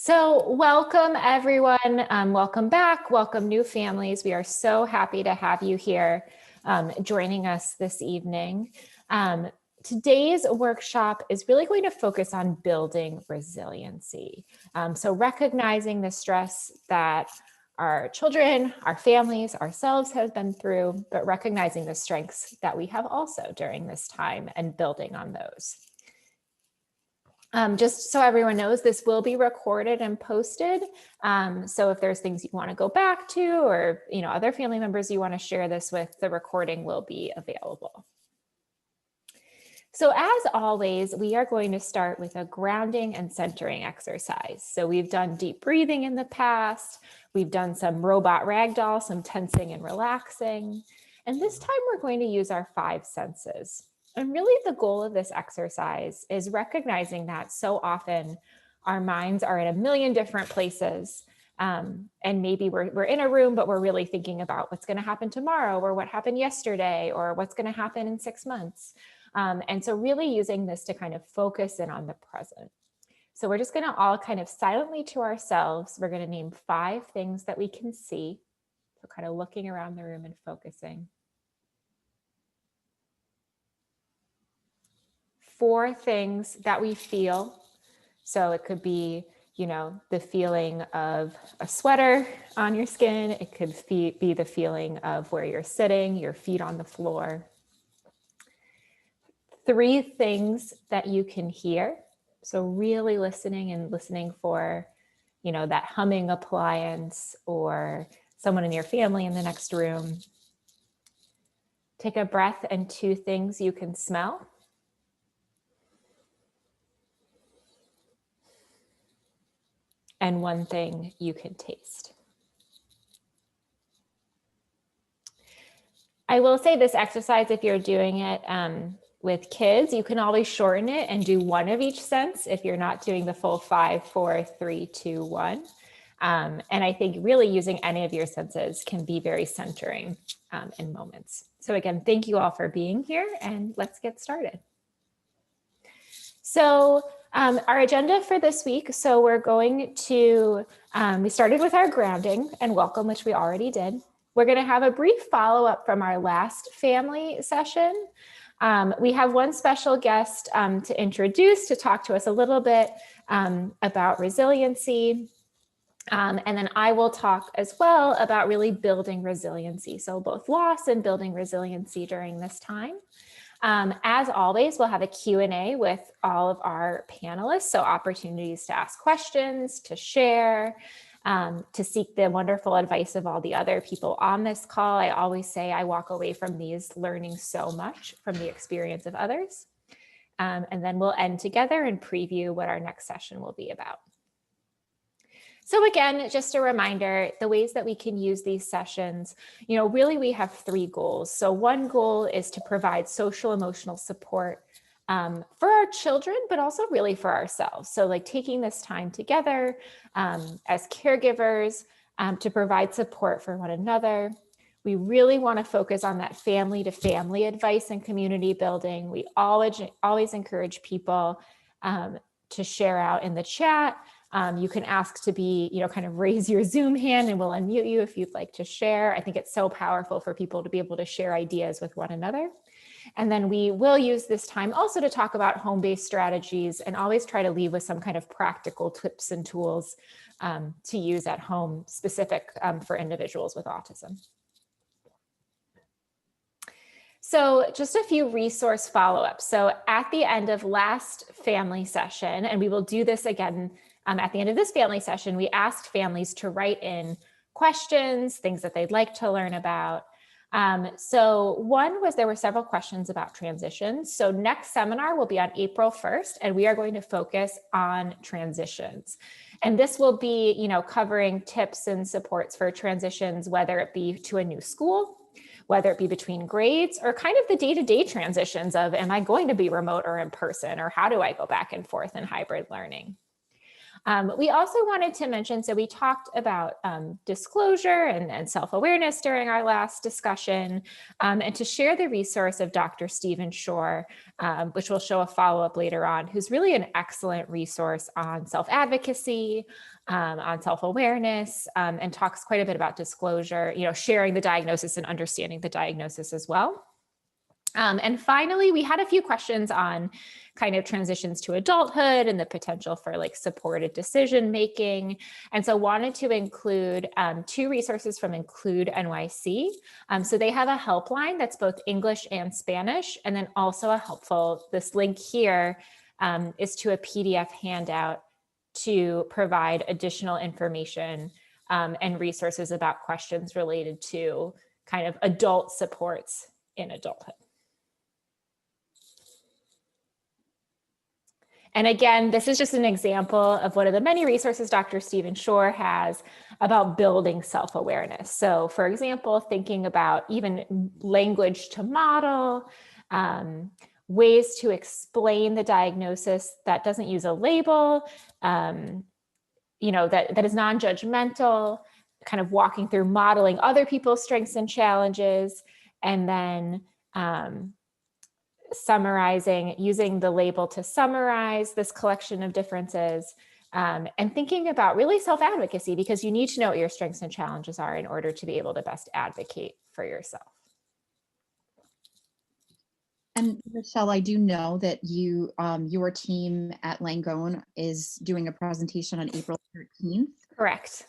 So welcome everyone, welcome back, welcome new families. We are so happy to have you here joining us this evening. Today's workshop is really going to focus on building resiliency. So recognizing the stress that our children, our families, ourselves have been through, but recognizing the strengths that we have also during this time and building on those. Just so everyone knows, this will be recorded and posted. So if there's things you want to go back to, or other family members you want to share this with, the recording will be available. So as always, we are going to start with a grounding and centering exercise. So we've done deep breathing in the past. We've done some robot ragdoll, some tensing and relaxing. And this time we're going to use our 5 senses. And really the goal of this exercise is recognizing that so often our minds are in a million different places. And maybe we're in a room, but we're really thinking about what's going to happen tomorrow, or what happened yesterday, or what's going to happen in 6 months. And so really using this to kind of focus in on the present. So we're just going to all kind of silently to ourselves, we're going to name 5 things that we can see. So kind of looking around the room and focusing. 4 things that we feel. So it could be, the feeling of a sweater on your skin. It could be the feeling of where you're sitting, your feet on the floor. 3 things that you can hear. So really listening for, that humming appliance or someone in your family in the next room. Take a breath, and 2 things you can smell. And 1 thing you can taste. I will say this exercise, if you're doing it with kids, you can always shorten it and do 1 of each sense if you're not doing the full 5, 4, 3, 2, 1. And I think really using any of your senses can be very centering in moments. So again, thank you all for being here, and let's get started. So our agenda for this week, so we're going to, we started with our grounding and welcome, which we already did. We're going to have a brief follow-up from our last family session. We have 1 special guest to introduce, to talk to us a little bit about resiliency. And then I will talk as well about really building resiliency. So both loss and building resiliency during this time. As always, we'll have a Q&A with all of our panelists. So opportunities to ask questions, to share, to seek the wonderful advice of all the other people on this call. I always say I walk away from these learning so much from the experience of others. And then we'll end together and preview what our next session will be about. So again, just a reminder, the ways that we can use these sessions, really we have 3 goals. So 1 goal is to provide social emotional support for our children, but also really for ourselves. So like taking this time together as caregivers to provide support for one another. We really want to focus on that family to family advice and community building. We always encourage people to share out in the chat. You can ask to be, kind of raise your Zoom hand and we'll unmute you if you'd like to share. I think it's so powerful for people to be able to share ideas with one another. And then we will use this time also to talk about home-based strategies and always try to leave with some kind of practical tips and tools to use at home, specific for individuals with autism. So just a few resource follow-ups. So at the end of last family session, and we will do this again at the end of this family session, we asked families to write in questions, things that they'd like to learn about. So 1 was there were several questions about transitions. So next seminar will be on April 1st, and we are going to focus on transitions. And this will be, covering tips and supports for transitions, whether it be to a new school, whether it be between grades, or kind of the day-to-day transitions of, am I going to be remote or in person, or how do I go back and forth in hybrid learning? We also wanted to mention, so we talked about disclosure and self-awareness during our last discussion, and to share the resource of Dr. Stephen Shore, which will show a follow-up later on, who's really an excellent resource on self-advocacy, on self-awareness, and talks quite a bit about disclosure, sharing the diagnosis and understanding the diagnosis as well. And finally, we had a few questions on kind of transitions to adulthood and the potential for like supported decision making. And so wanted to include two resources from Include NYC. So they have a helpline that's both English and Spanish, and then also this link here is to a PDF handout to provide additional information and resources about questions related to kind of adult supports in adulthood. And again, this is just an example of one of the many resources Dr. Stephen Shore has about building self-awareness. So for example, thinking about even language to model, ways to explain the diagnosis that doesn't use a label, that is non-judgmental, kind of walking through modeling other people's strengths and challenges, and then summarizing, using the label to summarize this collection of differences, and thinking about really self-advocacy, because you need to know what your strengths and challenges are in order to be able to best advocate for yourself. And Michelle, I do know that your team at Langone is doing a presentation on April 13th. Correct.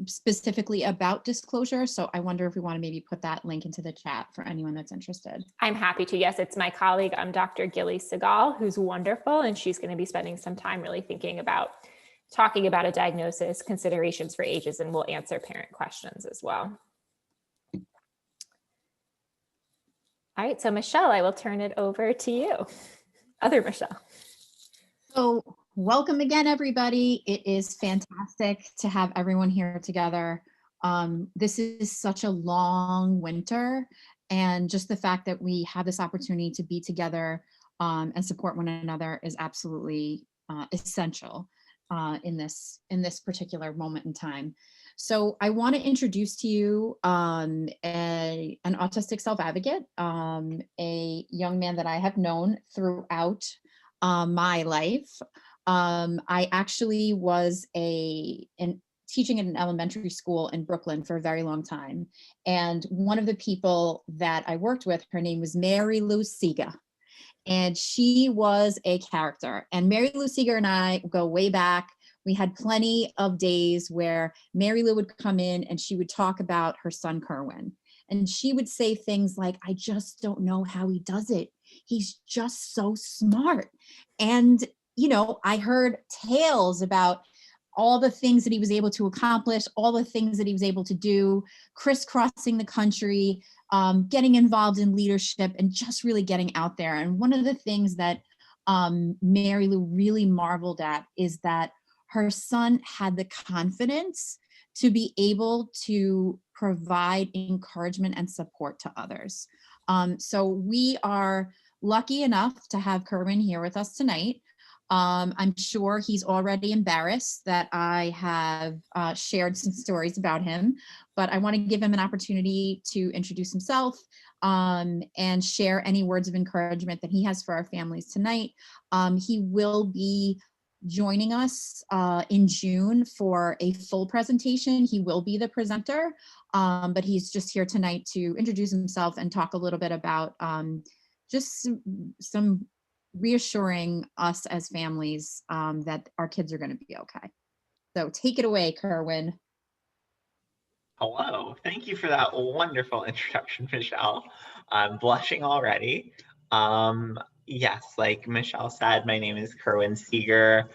Specifically about disclosure. So I wonder if we want to maybe put that link into the chat for anyone that's interested. I'm happy to. Yes, it's my colleague, Dr. Gilly Segal, who's wonderful, and she's going to be spending some time really talking about a diagnosis, considerations for ages, and we'll answer parent questions as well. All right, so Michelle, I will turn it over to you. Other Michelle. So welcome again, everybody. It is fantastic to have everyone here together. This is such a long winter, and just the fact that we have this opportunity to be together and support one another is absolutely essential in this particular moment in time. So I want to introduce to you an autistic self-advocate, a young man that I have known throughout my life. I actually was teaching at an elementary school in Brooklyn for a very long time. And one of the people that I worked with, her name was Mary Lou Seeger. And she was a character. And Mary Lou Seeger and I go way back. We had plenty of days where Mary Lou would come in and she would talk about her son, Kerwin. And she would say things like, I just don't know how he does it. He's just so smart. And, I heard tales about all the things that he was able to accomplish, all the things that he was able to do, crisscrossing the country, getting involved in leadership, and just really getting out there. And one of the things that Mary Lou really marveled at is that her son had the confidence to be able to provide encouragement and support to others. So we are lucky enough to have Kerwin here with us tonight. I'm sure he's already embarrassed that I have shared some stories about him, but I want to give him an opportunity to introduce himself and share any words of encouragement that he has for our families tonight. He will be joining us in June for a full presentation. He will be the presenter, but he's just here tonight to introduce himself and talk a little bit about just some reassuring us as families that our kids are going to be okay. So take it away, Kerwin. Hello, thank you for that wonderful introduction, Michelle. I'm blushing already. Yes, like Michelle said, my name is Kerwin Seeger.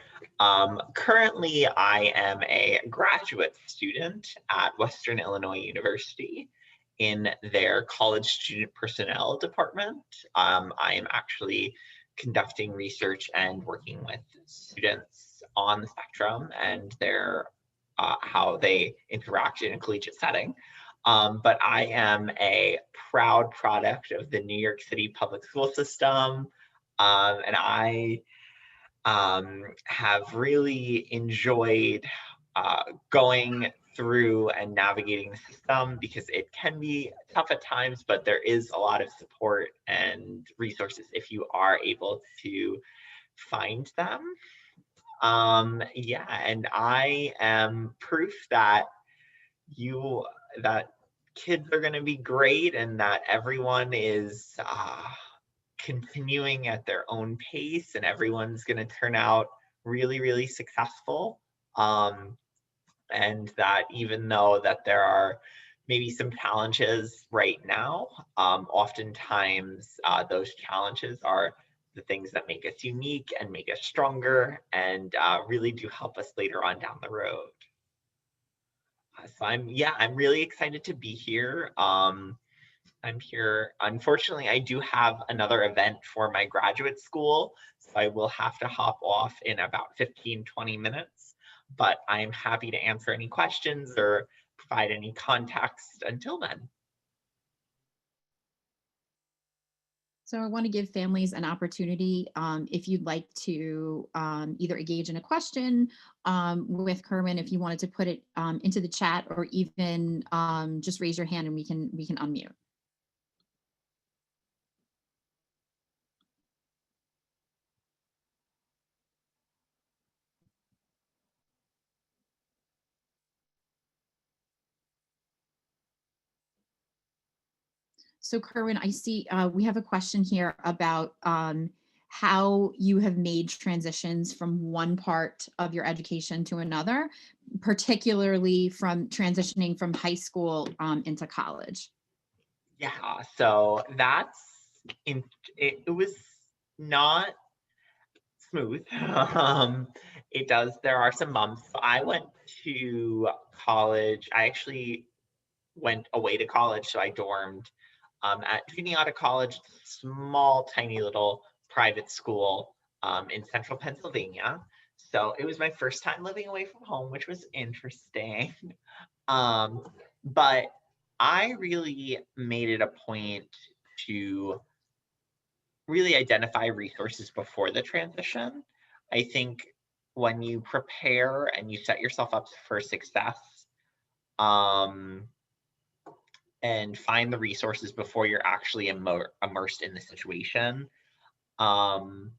Currently, I am a graduate student at Western Illinois University in their college student personnel department. I am actually conducting research and working with students on the spectrum and their how they interact in a collegiate setting. But I am a proud product of the New York City public school system. And I have really enjoyed going through and navigating the system, because it can be tough at times, but there is a lot of support and resources if you are able to find them. Yeah, and I am proof that that kids are going to be great, and that everyone is continuing at their own pace, and everyone's going to turn out really, really successful. And that even though that there are maybe some challenges right now, oftentimes those challenges are the things that make us unique and make us stronger, and really do help us later on down the road. So I'm really excited to be here. I'm here. Unfortunately, I do have another event for my graduate school, so I will have to hop off in about 15-20 minutes, but I'm happy to answer any questions or provide any context until then. So I want to give families an opportunity, if you'd like to either engage in a question with Kerwin, if you wanted to put it into the chat, or even just raise your hand and we can unmute. So Kerwin, I see we have a question here about how you have made transitions from one part of your education to another, particularly from transitioning from high school into college. Yeah, so it was not smooth. There are some bumps. So I went to college. I actually went away to college, so I dormed at Juniata College, small, tiny little private school in central Pennsylvania. So it was my first time living away from home, which was interesting. But I really made it a point to really identify resources before the transition. I think when you prepare and you set yourself up for success, um, and find the resources before you're actually immersed in the situation, um,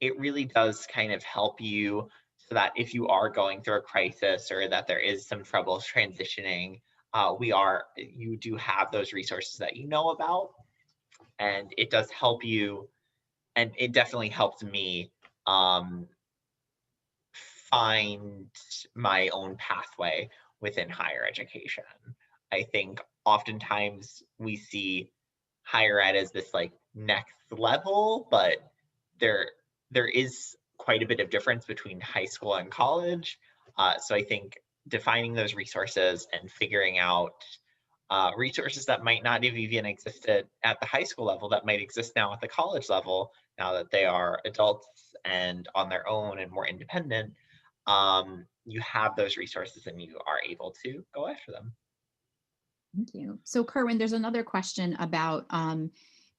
it really does kind of help you, so that if you are going through a crisis or that there is some trouble transitioning, you do have those resources that you know about, and it does help you, and it definitely helped me um, find my own pathway within higher education. I think oftentimes we see higher ed as this like next level, but there there is quite a bit of difference between high school and college. So I think defining those resources and figuring out resources that might not have even existed at the high school level, that might exist now at the college level, now that they are adults and on their own and more independent, you have those resources and you are able to go after them. Thank you. So Kerwin, there's another question about,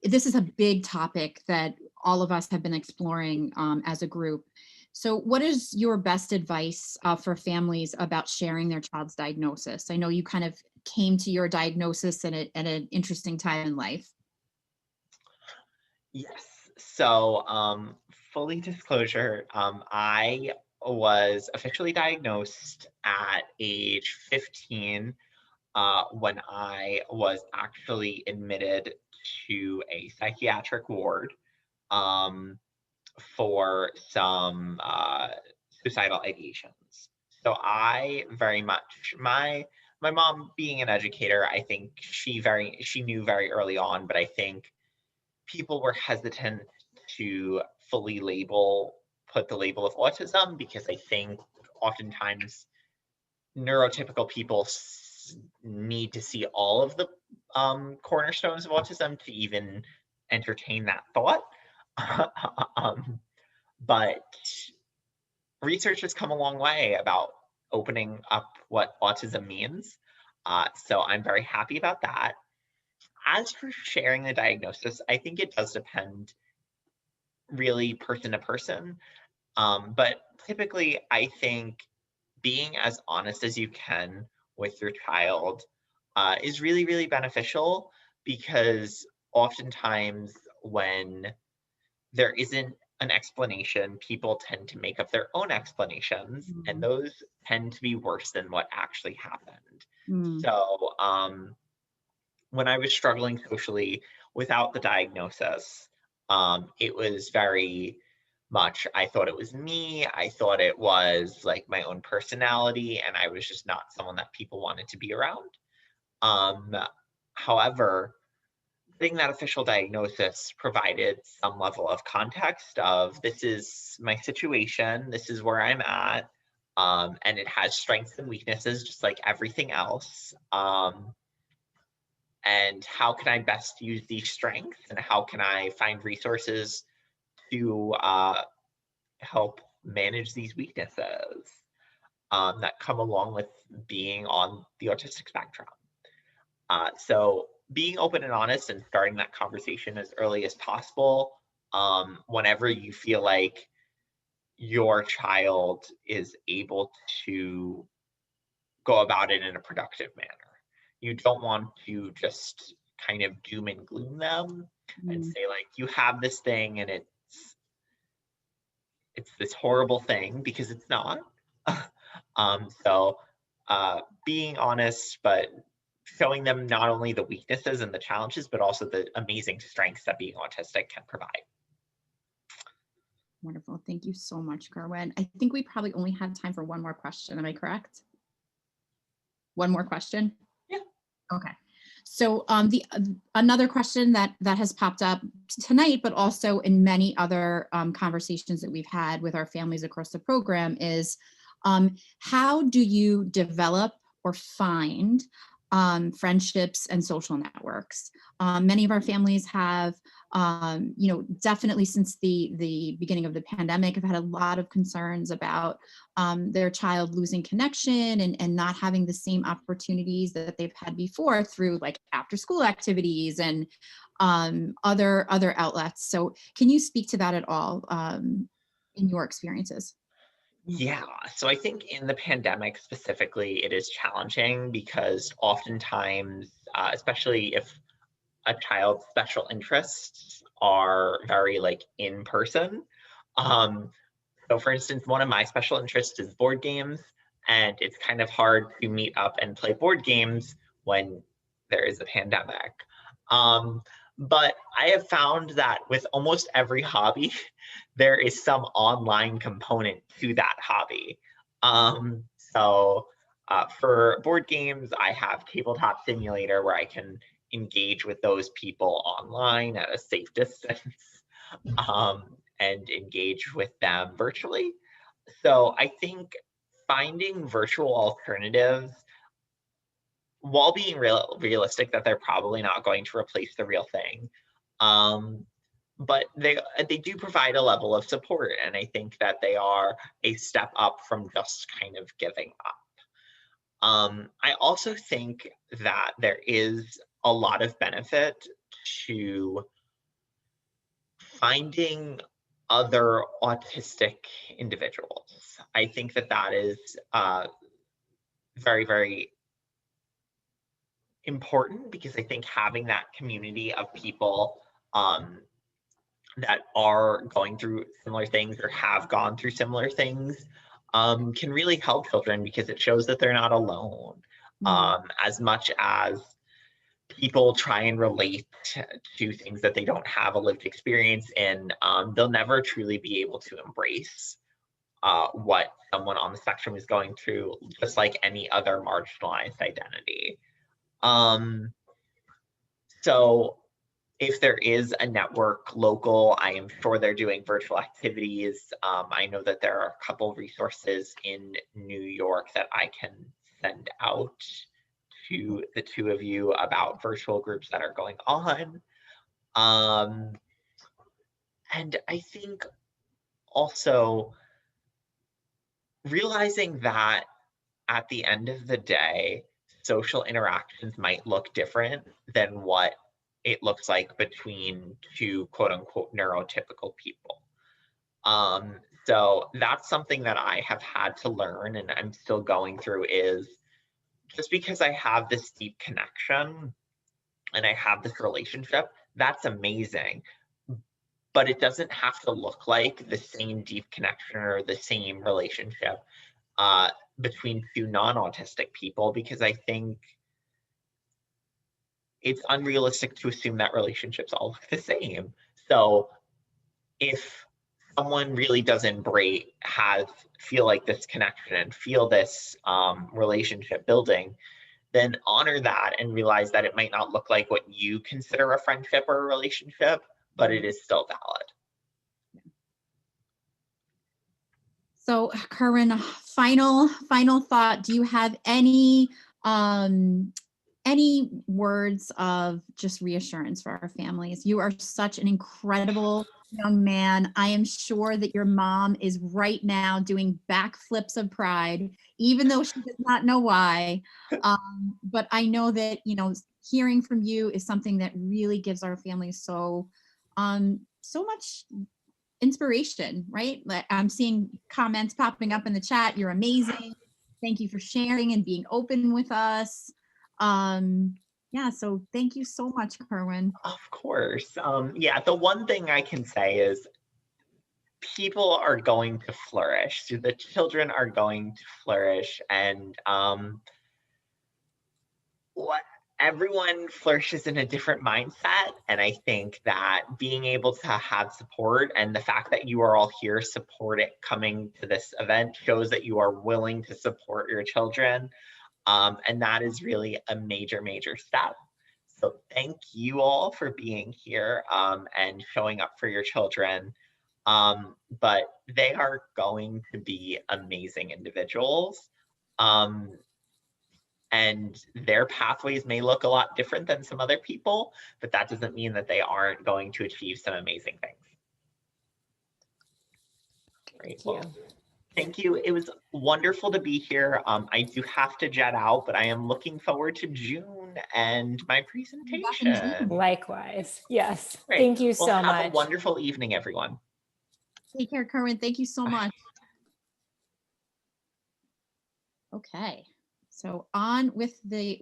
this is a big topic that all of us have been exploring as a group. So what is your best advice for families about sharing their child's diagnosis? I know you kind of came to your diagnosis at an interesting time in life. Yes. So, fully disclosure, I was officially diagnosed at age 15 when I was actually admitted to a psychiatric ward um, for some suicidal ideations. So I very much my mom being an educator, I think she knew very early on, but I think people were hesitant to fully put the label of autism, because I think oftentimes neurotypical people need to see all of the cornerstones of autism to even entertain that thought. But research has come a long way about opening up what autism means. So I'm very happy about that. As for sharing the diagnosis, I think it does depend really person to person. But typically, I think being as honest as you can with your child is really, really beneficial, because oftentimes when there isn't an explanation, people tend to make up their own explanations, and Mm, those tend to be worse than what actually happened. mm, So, when I was struggling socially without the diagnosis, it was very much, I thought it was me. I thought it was like my own personality, and I was just not someone that people wanted to be around. Um, However, getting that official diagnosis provided some level of context of, this is my situation, this is where I'm at, and it has strengths and weaknesses just like everything else. And how can I best use these strengths, and how can I find resources to help manage these weaknesses that come along with being on the autistic spectrum. So being open and honest and starting that conversation as early as possible, whenever you feel like your child is able to go about it in a productive manner. You don't want to just kind of doom and gloom them and mm. say like, you have this thing and it's this horrible thing, because it's not. So being honest, but showing them not only the weaknesses and the challenges, but also the amazing strengths that being autistic can provide. Wonderful. Thank you so much, Kerwin. I think we probably only have time for one more question. Am I correct? One more question? Yeah. Okay. So the another question that has popped up tonight, but also in many other conversations that we've had with our families across the program is, how do you develop or find friendships and social networks? Many of our families have, definitely since the beginning of the pandemic, have had a lot of concerns about their child losing connection and not having the same opportunities that they've had before through like after school activities and other outlets. So can you speak to that at all in your experiences? Yeah. So I think in the pandemic specifically, it is challenging because oftentimes, especially if a child's special interests are very like in person. Um, so for instance, one of my special interests is board games, and it's kind of hard to meet up and play board games when there is a pandemic. Um, but I have found that with almost every hobby, there is some online component to that hobby. For board games, I have Tabletop Simulator where I can engage with those people online at a safe distance, and engage with them virtually. So I think finding virtual alternatives, while being realistic that they're probably not going to replace the real thing, um, but they do provide a level of support, and I think that they are a step up from just kind of giving up. I also think that there is a lot of benefit to finding other autistic individuals. I think that that is very, very important, because I think having that community of people that are going through similar things or have gone through similar things can really help children, because it shows that they're not alone. Mm, As much as people try and relate to things that they don't have a lived experience in, they'll never truly be able to embrace what someone on the spectrum is going through, just like any other marginalized identity. Um, so if there is a network local, I am sure they're doing virtual activities. I know that there are a couple resources in New York that I can send out to the two of you about virtual groups that are going on. Um, and I think also realizing that at the end of the day, social interactions might look different than what it looks like between two quote unquote neurotypical people. Um, So that's something that I have had to learn and I'm still going through, is just because I have this deep connection and I have this relationship, that's amazing. But it doesn't have to look like the same deep connection or the same relationship uh, between two non-autistic people, because I think it's unrealistic to assume that relationships all look the same. So if someone really does embrace, feel like this connection and feel this relationship building, then honor that and realize that it might not look like what you consider a friendship or a relationship, but it is still valid. So, Kerwin, final thought. Do you have any words of just reassurance for our families? You are such an incredible young man. I am sure that your mom is right now doing backflips of pride, even though she does not know why. But I know that, hearing from you is something that really gives our families so much inspiration, right? Like, I'm seeing comments popping up in the chat. You're amazing. Thank you for sharing and being open with us. Yeah, so thank you so much, Kerwin. Of course. Yeah, the one thing I can say is people are going to flourish. So the children are going to flourish, and what everyone flourishes in a different mindset. And I think that being able to have support, and the fact that you are all here supporting coming to this event, shows that you are willing to support your children. And that is really a major, major step. So thank you all for being here and showing up for your children. But they are going to be amazing individuals. And their pathways may look a lot different than some other people, but that doesn't mean that they aren't going to achieve some amazing things. Great. Well, thank you. It was wonderful to be here. I do have to jet out, but I am looking forward to June and my presentation. Likewise. Yes. Great. Thank you Well, so have much. a wonderful evening, everyone. Take care, Kerwin. Thank you so much. Okay, so on with the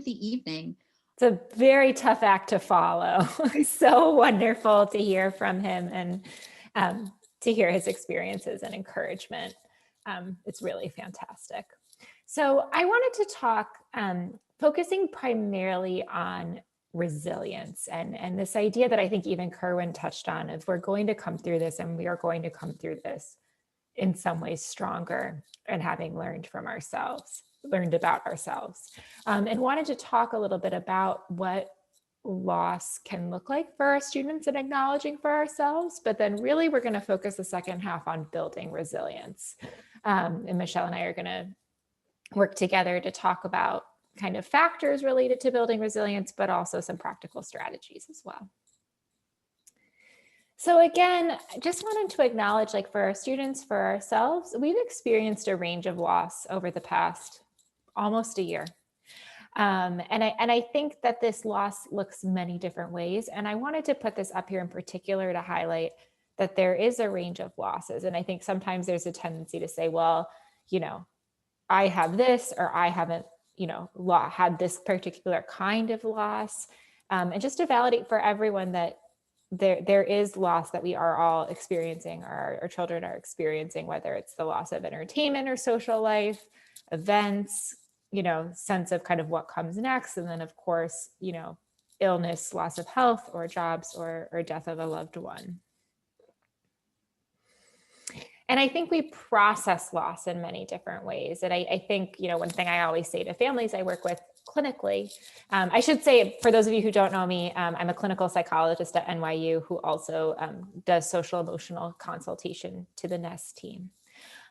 evening. It's a very tough act to follow. So wonderful to hear from him and to hear his experiences and encouragement. It's really fantastic. So I wanted to talk, focusing primarily on resilience and this idea that I think even Kerwin touched on, of we're going to come through this, and we are going to come through this in some ways stronger, and having learned about ourselves, and wanted to talk a little bit about what loss can look like for our students and acknowledging for ourselves. But then really we're going to focus the second half on building resilience. And Michelle and I are going to work together to talk about kind of factors related to building resilience, but also some practical strategies as well. So again, I just wanted to acknowledge, like, for our students, for ourselves, we've experienced a range of loss over the past almost a year. And I think that this loss looks many different ways. And I wanted to put this up here in particular to highlight that there is a range of losses. And I think sometimes there's a tendency to say, well, I have this, or I haven't, had this particular kind of loss. And just to validate for everyone that there is loss that we are all experiencing, or our children are experiencing, whether it's the loss of entertainment or social life, events, sense of kind of what comes next. And then of course, illness, loss of health or jobs, or death of a loved one. And I think we process loss in many different ways. And I think, one thing I always say to families I work with clinically, I should say, for those of you who don't know me, I'm a clinical psychologist at NYU who also does social emotional consultation to the NEST team.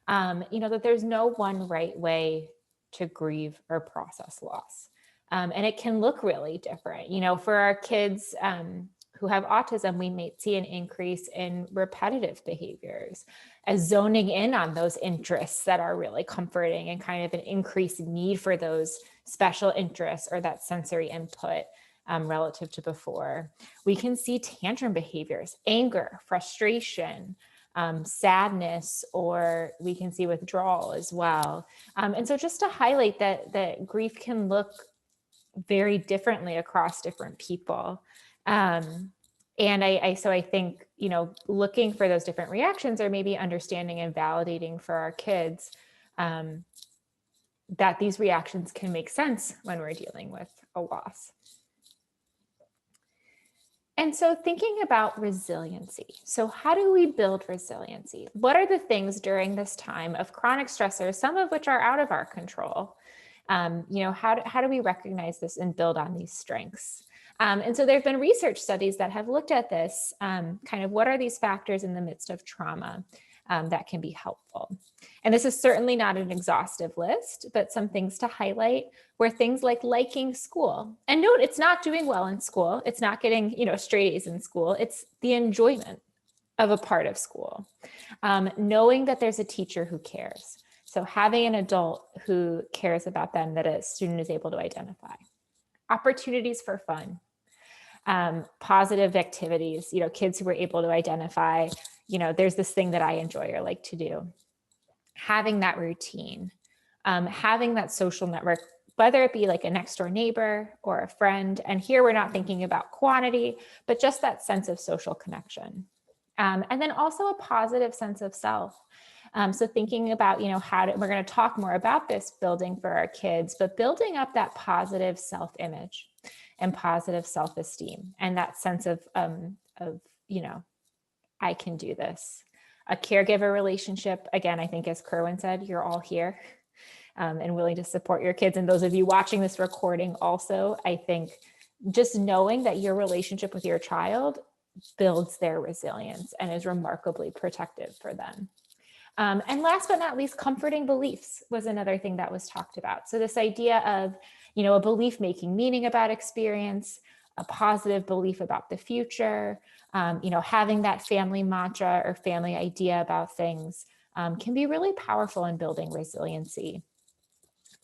That there's no one right way to grieve or process loss. And it can look really different. For our kids who have autism, we may see an increase in repetitive behaviors, as zoning in on those interests that are really comforting, and kind of an increased need for those special interests or that sensory input relative to before. We can see tantrum behaviors, anger, frustration, sadness, or we can see withdrawal as well. And so just to highlight that grief can look very differently across different people. And I think, looking for those different reactions, or maybe understanding and validating for our kids that these reactions can make sense when we're dealing with a loss. And so thinking about resiliency. So how do we build resiliency? What are the things during this time of chronic stressors, some of which are out of our control? How do we recognize this and build on these strengths? And so there have been research studies that have looked at this, kind of what are these factors in the midst of trauma that can be helpful. And this is certainly not an exhaustive list, but some things to highlight were things like liking school. And note, it's not doing well in school. It's not getting, straight A's in school. It's the enjoyment of a part of school. Knowing that there's a teacher who cares. So having an adult who cares about them that a student is able to identify. Opportunities for fun. Positive activities, kids who were able to identify, there's this thing that I enjoy or like to do. Having that routine, having that social network, whether it be like a next door neighbor or a friend. And here we're not thinking about quantity, but just that sense of social connection. And then also a positive sense of self. So thinking about, we're going to talk more about this building for our kids, but building up that positive self-image and positive self-esteem and that sense of I can do this. A caregiver relationship, again, I think as Kerwin said, you're all here and willing to support your kids. And those of you watching this recording also, I think just knowing that your relationship with your child builds their resilience and is remarkably protective for them. And last but not least, comforting beliefs was another thing that was talked about. So this idea of, a belief making meaning about experience, a positive belief about the future, having that family mantra or family idea about things can be really powerful in building resiliency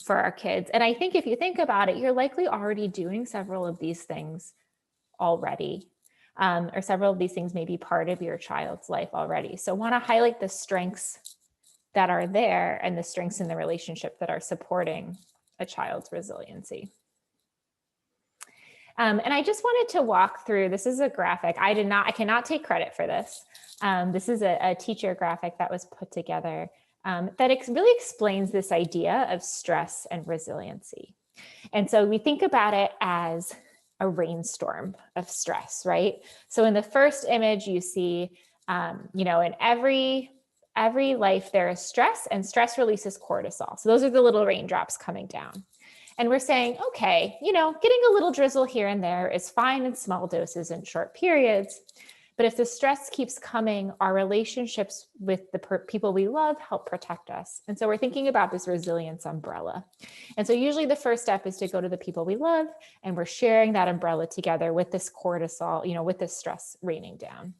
for our kids. And I think if you think about it, you're likely already doing several of these things already. Or several of these things may be part of your child's life already. So want to highlight the strengths that are there and the strengths in the relationship that are supporting a child's resiliency. And I just wanted to walk through, this is a graphic. I cannot take credit for this. This is a teacher graphic that was put together that really explains this idea of stress and resiliency. And so we think about it as a rainstorm of stress, right? So in the first image, you see, in every life there is stress, and stress releases cortisol. So those are the little raindrops coming down. And we're saying, okay, getting a little drizzle here and there is fine in small doses and short periods. But if the stress keeps coming, our relationships with the people we love help protect us. And so we're thinking about this resilience umbrella. And so usually the first step is to go to the people we love, and we're sharing that umbrella together with this cortisol, with this stress raining down.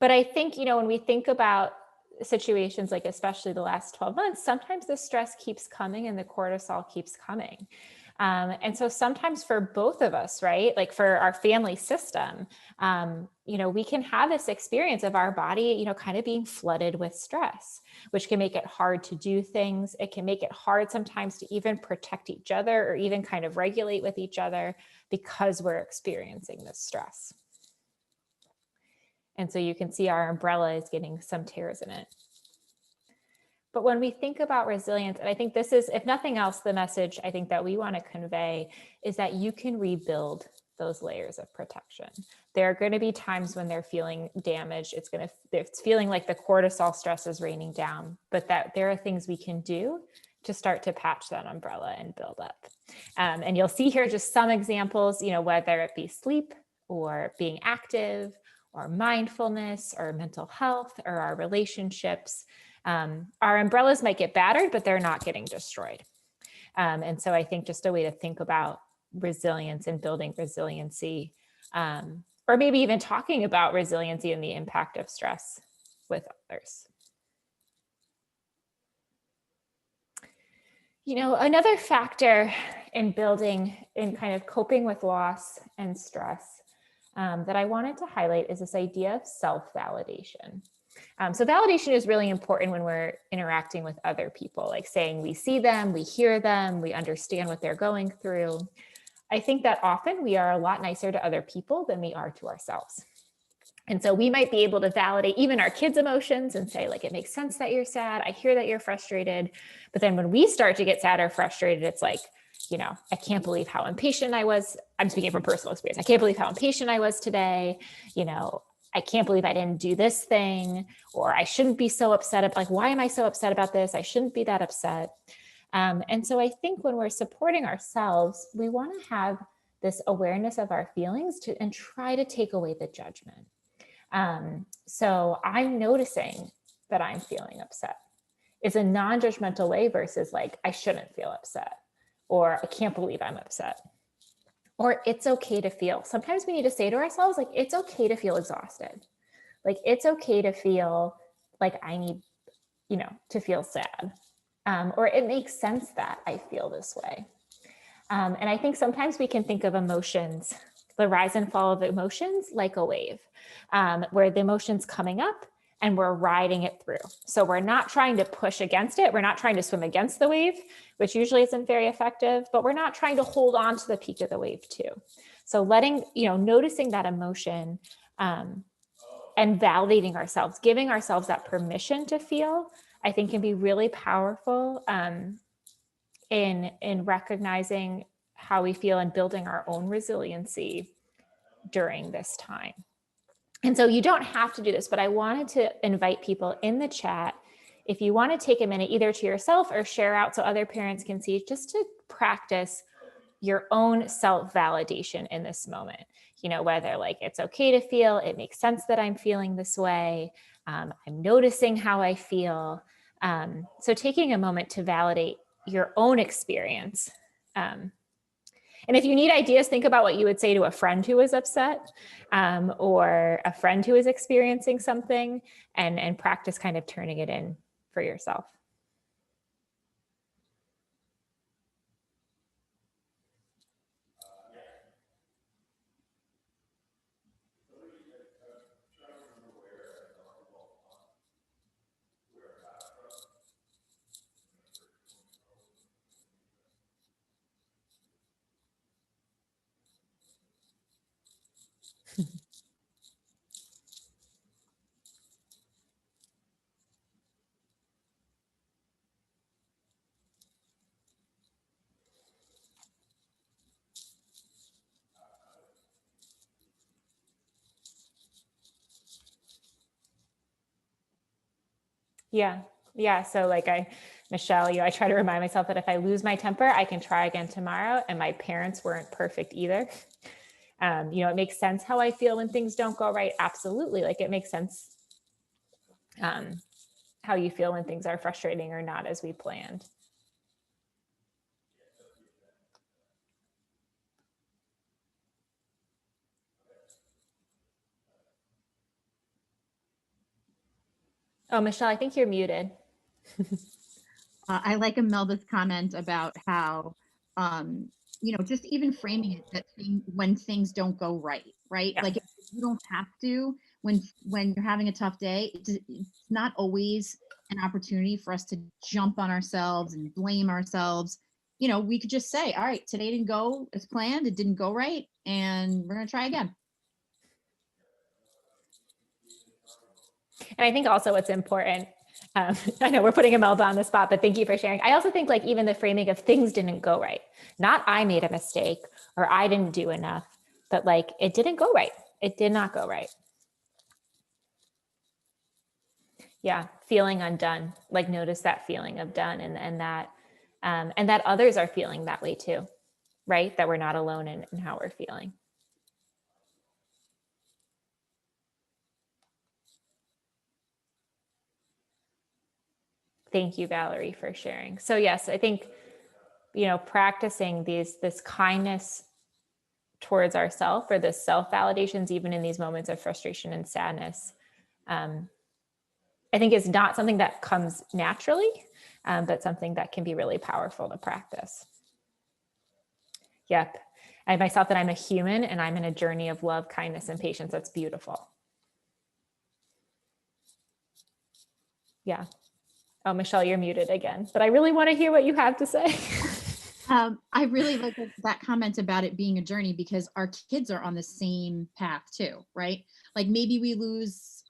But I think, when we think about situations like especially the last 12 months, sometimes the stress keeps coming and the cortisol keeps coming. And so sometimes for both of us, right, like for our family system, we can have this experience of our body, kind of being flooded with stress, which can make it hard to do things. It can make it hard sometimes to even protect each other or even kind of regulate with each other because we're experiencing this stress. And so you can see our umbrella is getting some tears in it. But when we think about resilience, and I think this is, if nothing else, the message I think that we want to convey is that you can rebuild those layers of protection. There are going to be times when they're feeling damaged. It's feeling like the cortisol stress is raining down, but that there are things we can do to start to patch that umbrella and build up. And you'll see here just some examples, whether it be sleep or being active or mindfulness or mental health or our relationships. Our umbrellas might get battered, but they're not getting destroyed. And so I think just a way to think about resilience and building resiliency, or maybe even talking about resiliency and the impact of stress with others. Another factor in building, in kind of coping with loss and stress, that I wanted to highlight is this idea of self-validation. So validation is really important when we're interacting with other people, like saying we see them, we hear them, we understand what they're going through. I think that often we are a lot nicer to other people than we are to ourselves. And so we might be able to validate even our kids' emotions and say, like, it makes sense that you're sad. I hear that you're frustrated. But then when we start to get sad or frustrated, it's like, I can't believe how impatient I was. I'm speaking from personal experience. I can't believe how impatient I was today. I can't believe I didn't do this thing, or I shouldn't be so upset. Like, why am I so upset about this? I shouldn't be that upset. And so I think when we're supporting ourselves, we want to have this awareness of our feelings and try to take away the judgment. So I'm noticing that I'm feeling upset. It's a non-judgmental way versus like, I shouldn't feel upset, or I can't believe I'm upset, or it's okay to feel. Sometimes we need to say to ourselves, like, it's okay to feel exhausted. Like, it's okay to feel like I need, to feel sad. Or it makes sense that I feel this way. And I think sometimes we can think of emotions, the rise and fall of emotions, like a wave, where the emotion's coming up and we're riding it through. So we're not trying to push against it. We're not trying to swim against the wave, which usually isn't very effective, but we're not trying to hold on to the peak of the wave too. So noticing that emotion and validating ourselves, giving ourselves that permission to feel, I think can be really powerful in recognizing how we feel and building our own resiliency during this time. And so you don't have to do this, but I wanted to invite people in the chat, if you want to take a minute either to yourself or share out so other parents can see, just to practice your own self-validation in this moment. Whether like it's okay to feel, it makes sense that I'm feeling this way, I'm noticing how I feel. So taking a moment to validate your own experience. And if you need ideas, think about what you would say to a friend who is upset, or a friend who is experiencing something, and practice kind of turning it in for yourself. Yeah. So Michelle, I try to remind myself that if I lose my temper, I can try again tomorrow. And my parents weren't perfect either. It makes sense how I feel when things don't go right. Absolutely. Like, it makes sense how you feel when things are frustrating or not as we planned. Oh, Michelle, I think you're muted. I like Imelda's comment about how, just even framing it that when things don't go right, Yeah. Like, you don't have to, when you're having a tough day, it's not always an opportunity for us to jump on ourselves and blame ourselves. We could just say, all right, today didn't go as planned. It didn't go right. And we're going to try again. And I think also what's important, I know we're putting Imelda on the spot, but thank you for sharing. I also think even the framing of things didn't go right, not I made a mistake or I didn't do enough, but it didn't go right. It did not go right. Yeah. Feeling undone, notice that feeling of done and that others are feeling that way too, right? That we're not alone in how we're feeling. Thank you, Valerie, for sharing. So yes, I think, practicing this kindness towards ourselves, or the self-validations, even in these moments of frustration and sadness, I think is not something that comes naturally, but something that can be really powerful to practice. Yep. I myself that I'm a human and I'm in a journey of love, kindness, and patience. That's beautiful. Yeah. Oh, Michelle, you're muted again, but I really want to hear what you have to say. I really like that comment about it being a journey, because our kids are on the same path too, right? Like maybe we lose,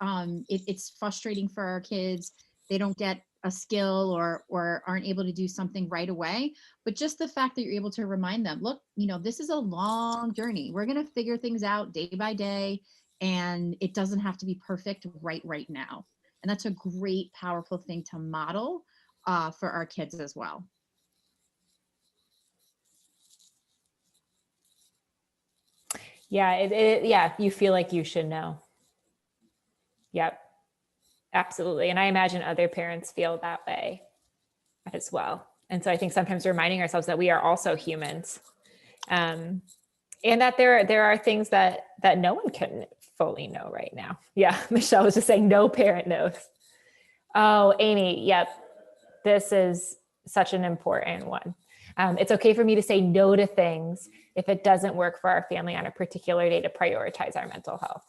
it's frustrating for our kids. They don't get a skill or aren't able to do something right away. But just the fact that you're able to remind them, look, this is a long journey. We're going to figure things out day by day, and it doesn't have to be perfect right now. And that's a great, powerful thing to model for our kids as well. Yeah, yeah, you feel like you should know. Yep, absolutely. And I imagine other parents feel that way as well. And so I think sometimes reminding ourselves that we are also humans, and that there are things that no one can fully know right now. Yeah, Michelle was just saying no parent knows. Oh, Amy, yep, this is such an important one. It's okay for me to say no to things if it doesn't work for our family on a particular day to prioritize our mental health.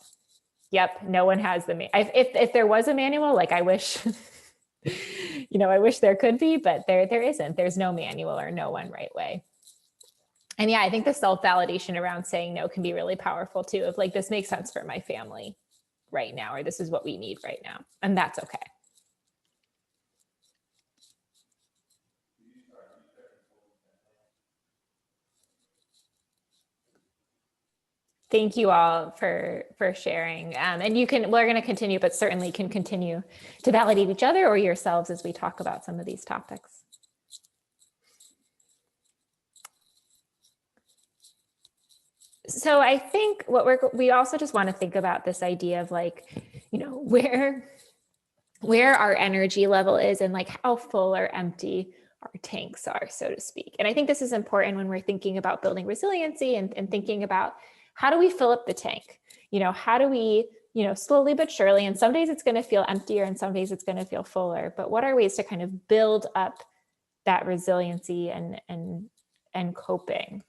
Yep, no one has if there was a manual, like I wish, I wish there could be, but there isn't. There's no manual or no one right way. And yeah, I think the self-validation around saying no can be really powerful too, of like, this makes sense for my family right now, or this is what we need right now. And that's okay. Thank you all for sharing. And we're going to continue, but certainly can continue to validate each other or yourselves as we talk about some of these topics. So I think we also just want to think about this idea of like, where our energy level is and like how full or empty our tanks are, so to speak. And I think this is important when we're thinking about building resiliency and thinking about how do we fill up the tank? How do we, slowly but surely, and some days it's going to feel emptier and some days it's going to feel fuller, but what are ways to kind of build up that resiliency and coping?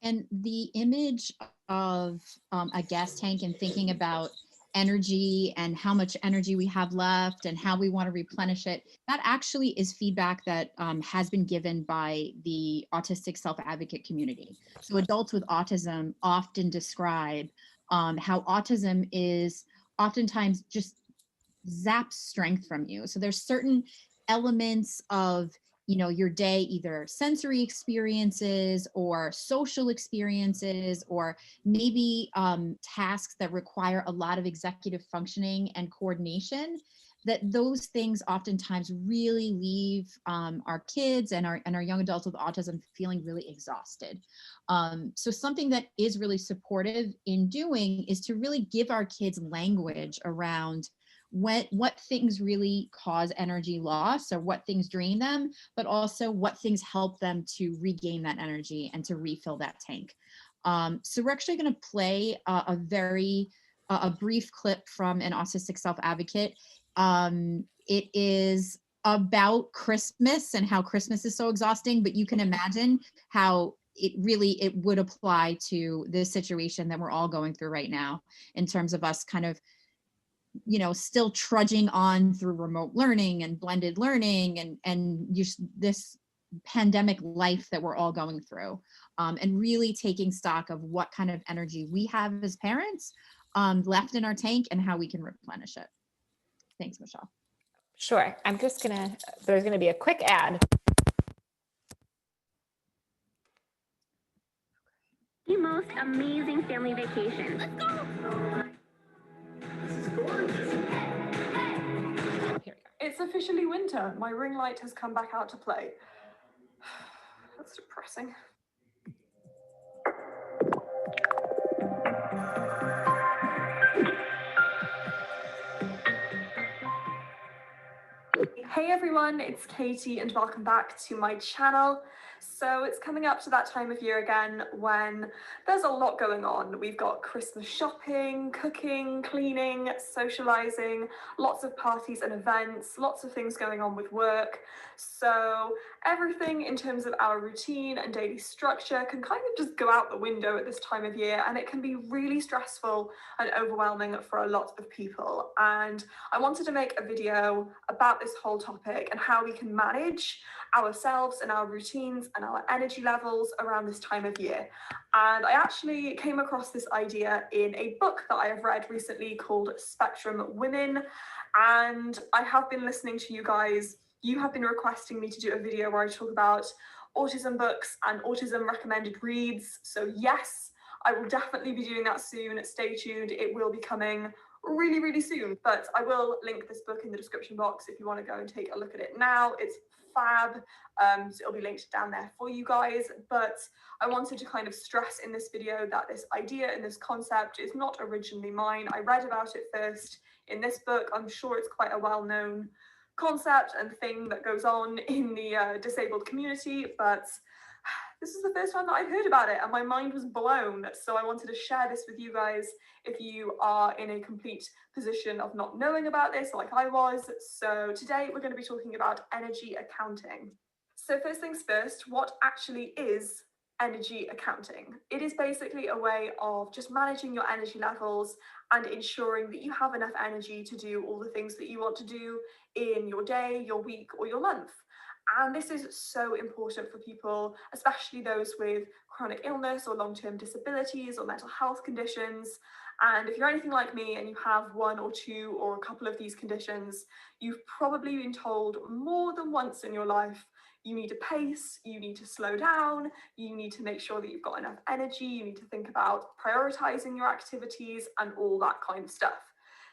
And the image of a gas tank and thinking about energy and how much energy we have left and how we want to replenish it, that actually is feedback that has been given by the autistic self-advocate community. So adults with autism often describe how autism is oftentimes just zaps strength from you. So there's certain elements of your day, either sensory experiences or social experiences, or maybe tasks that require a lot of executive functioning and coordination, that those things oftentimes really leave our kids and our young adults with autism feeling really exhausted. So something that is really supportive in doing is to really give our kids language around what things really cause energy loss or what things drain them, but also what things help them to regain that energy and to refill that tank. So we're actually going to play a brief clip from an autistic self-advocate. It is about Christmas and how Christmas is so exhausting, but you can imagine how it would apply to this situation that we're all going through right now in terms of us kind of still trudging on through remote learning and blended learning and just this pandemic life that we're all going through, and really taking stock of what kind of energy we have as parents left in our tank and how we can replenish it. Thanks, Michelle. Sure. There's going to be a quick ad. The most amazing family vacation. Let's go! This is gorgeous. It's officially winter. My ring light has come back out to play. That's depressing. Hey everyone. everyone, it's Katie and welcome back to my channel. So it's coming up to that time of year again when there's a lot going on. We've got Christmas shopping, cooking, cleaning, socializing, lots of parties and events, lots of things going on with work. So everything in terms of our routine and daily structure can kind of just go out the window at this time of year, and it can be really stressful and overwhelming for a lot of people. And I wanted to make a video about this whole topic and how we can manage ourselves and our routines and our energy levels around this time of year. And I actually came across this idea in a book that I have read recently called Spectrum Women. And I have been listening to you guys. You have been requesting me to do a video where I talk about autism books and autism recommended reads. So yes, I will definitely be doing that soon. Stay tuned. It will be coming really soon, but I will link this book in the description box if you want to go and take a look at it now. It's fab, so it'll be linked down there for you guys. But I wanted to kind of stress in this video that this idea and this concept is not originally mine. I read about it first in this book. I'm sure it's quite a well-known concept and thing that goes on in the disabled community, but this is the first time that I've heard about it and my mind was blown. So I wanted to share this with you guys if you are in a complete position of not knowing about this like I was. So today we're going to be talking about energy accounting. So first things first, what actually is energy accounting? It is basically a way of just managing your energy levels and ensuring that you have enough energy to do all the things that you want to do in your day, your week, or your month. And this is so important for people, especially those with chronic illness or long-term disabilities or mental health conditions. And if you're anything like me and you have one or two or a couple of these conditions, you've probably been told more than once in your life, you need to pace, you need to slow down, you need to make sure that you've got enough energy, you need to think about prioritizing your activities and all that kind of stuff.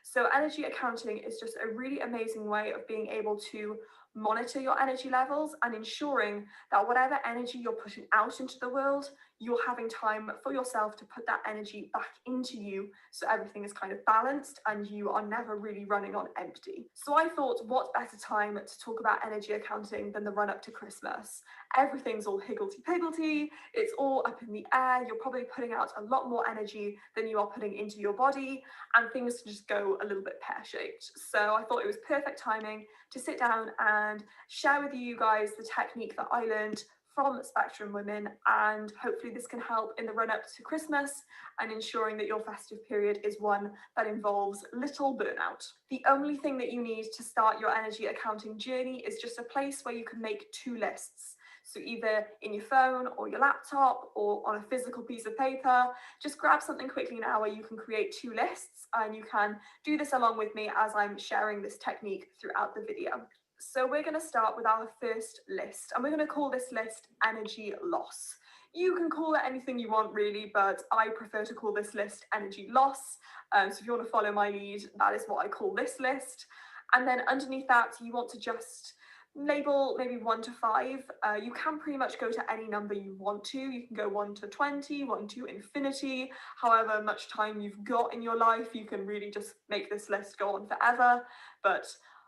So energy accounting is just a really amazing way of being able to monitor your energy levels and ensuring that whatever energy you're putting out into the world, you're having time for yourself to put that energy back into you, so everything is kind of balanced and you are never really running on empty. So I thought, what better time to talk about energy accounting than the run up to Christmas? Everything's all higgledy-piggledy, it's all up in the air, you're probably putting out a lot more energy than you are putting into your body, and things just go a little bit pear-shaped. So I thought it was perfect timing to sit down and share with you guys the technique that I learned from Spectrum Women, and hopefully this can help in the run-up to Christmas and ensuring that your festive period is one that involves little burnout. The only thing that you need to start your energy accounting journey is just a place where you can make two lists. So either in your phone or your laptop or on a physical piece of paper, just grab something quickly now where you can create two lists, and you can do this along with me as I'm sharing this technique throughout the video. So we're going to start with our first list, and we're going to call this list energy loss. You can call it anything you want really, but I prefer to call this list energy loss. So if you want to follow my lead, that is what I call this list. And then underneath that, you want to just label maybe 1 to 5. You can pretty much go to any number you want to. You can go 1 to 20, 1 to infinity, however much time you've got in your life. You can really just make this list go on forever, but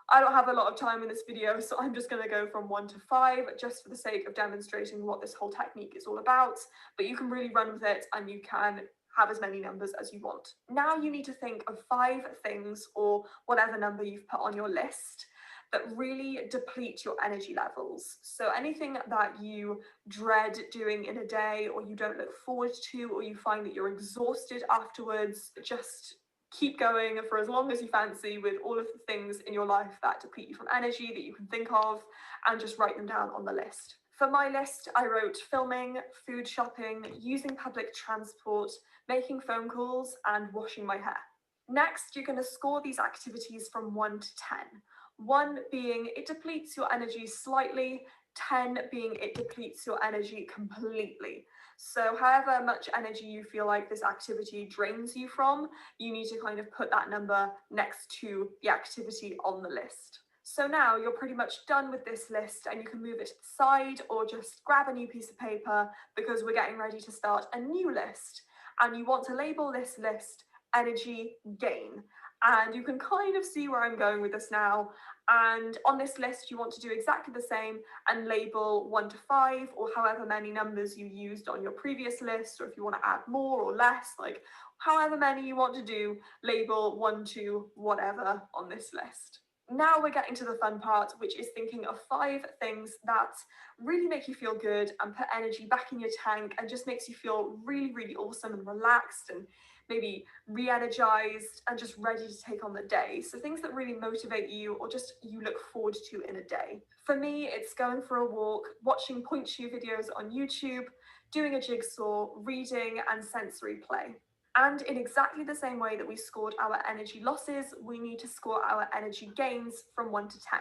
I don't have a lot of time in this video, so I'm just going to go from 1 to 5 just for the sake of demonstrating what this whole technique is all about. But you can really run with it and you can have as many numbers as you want. Now you need to think of 5 things, or whatever number you've put on your list, that really deplete your energy levels. So anything that you dread doing in a day, or you don't look forward to, or you find that you're exhausted afterwards, just keep going for as long as you fancy with all of the things in your life that deplete you from energy that you can think of, and just write them down on the list. For my list, I wrote filming, food shopping, using public transport, making phone calls, and washing my hair. Next, you're going to score these activities from 1 to 10. 1 being it depletes your energy slightly, 10 being it depletes your energy completely. So however much energy you feel like this activity drains you from, you need to kind of put that number next to the activity on the list. So now you're pretty much done with this list, and you can move it to the side or just grab a new piece of paper, because we're getting ready to start a new list. And you want to label this list energy gain. And you can kind of see where I'm going with this now. And on this list, you want to do exactly the same and label 1 to 5 or however many numbers you used on your previous list, or if you want to add more or less, like however many you want to do, label 1 to whatever on this list. Now we're getting to the fun part, which is thinking of 5 things that really make you feel good and put energy back in your tank and just makes you feel really, really awesome and relaxed and maybe re-energized and just ready to take on the day. So things that really motivate you or just you look forward to in a day. For me, it's going for a walk, watching point shoe videos on YouTube, doing a jigsaw, reading and sensory play. And in exactly the same way that we scored our energy losses, we need to score our energy gains from 1 to 10.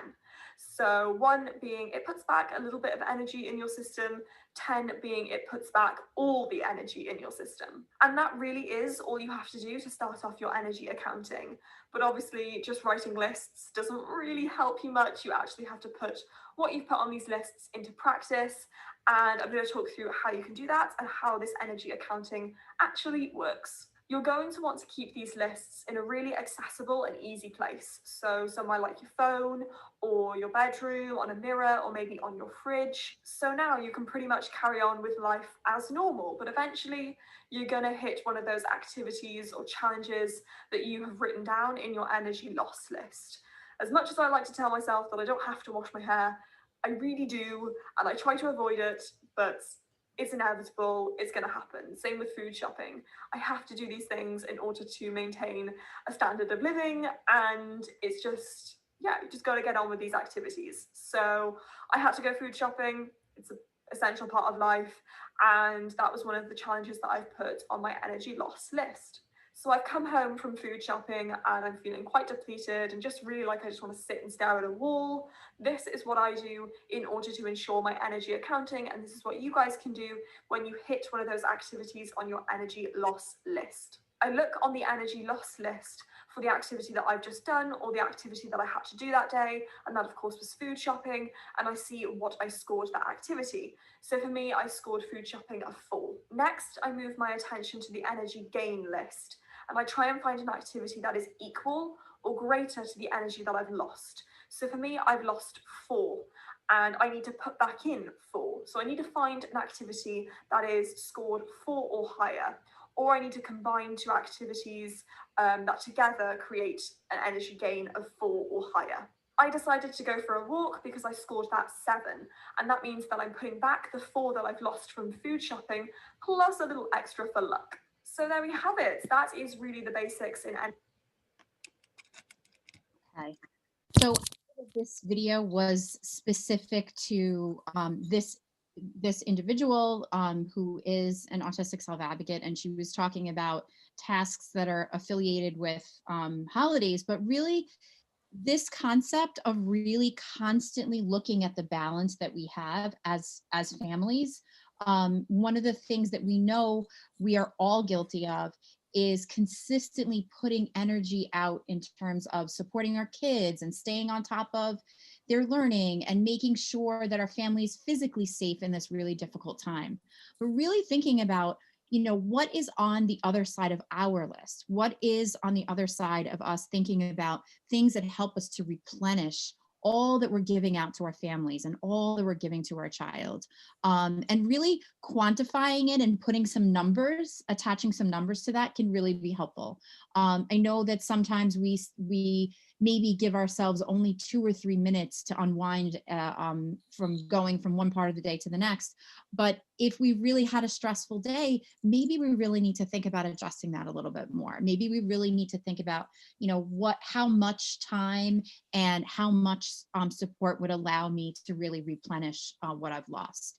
So 1 being it puts back a little bit of energy in your system, 10 being it puts back all the energy in your system. And that really is all you have to do to start off your energy accounting. But obviously just writing lists doesn't really help you much. You actually have to put what you've put on these lists into practice. And I'm going to talk through how you can do that and how this energy accounting actually works. You're going to want to keep these lists in a really accessible and easy place. So somewhere like your phone or your bedroom, on a mirror, or maybe on your fridge. So now you can pretty much carry on with life as normal, but eventually you're going to hit one of those activities or challenges that you have written down in your energy loss list. As much as I like to tell myself that I don't have to wash my hair, I really do, and I try to avoid it, but it's inevitable, it's going to happen. Same with food shopping. I have to do these things in order to maintain a standard of living, and it's just, yeah, you just got to get on with these activities. So I had to go food shopping. It's an essential part of life, and that was one of the challenges that I've put on my energy loss list. So I've come home from food shopping and I'm feeling quite depleted and just really like I just want to sit and stare at a wall. This is what I do in order to ensure my energy accounting, and this is what you guys can do when you hit one of those activities on your energy loss list. I look on the energy loss list for the activity that I've just done or the activity that I had to do that day, and that of course was food shopping, and I see what I scored that activity. So for me, I scored food shopping a 4. Next, I move my attention to the energy gain list, and I try and find an activity that is equal or greater to the energy that I've lost. So for me, I've lost 4 and I need to put back in 4. So I need to find an activity that is scored 4 or higher, or I need to combine 2 activities that together create an energy gain of 4 or higher. I decided to go for a walk because I scored that 7, and that means that I'm putting back the 4 that I've lost from food shopping, plus a little extra for luck. So there we have it. That is really the basics in energy. Okay. So this video was specific to this individual who is an autistic self-advocate, and she was talking about tasks that are affiliated with holidays, but really this concept of really constantly looking at the balance that we have as families. One of the things that we know we are all guilty of is consistently putting energy out in terms of supporting our kids and staying on top of their learning and making sure that our family is physically safe in this really difficult time. But really thinking about, you know, what is on the other side of our list? What is on the other side of us thinking about things that help us to replenish all that we're giving out to our families and all that we're giving to our child, and really quantifying it and putting some numbers, attaching some numbers to that can really be helpful. I know that sometimes we maybe give ourselves only 2 or 3 minutes to unwind from going from one part of the day to the next. But if we really had a stressful day, maybe we really need to think about adjusting that a little bit more. Maybe we really need to think about, you know, how much time and how much support would allow me to really replenish what I've lost.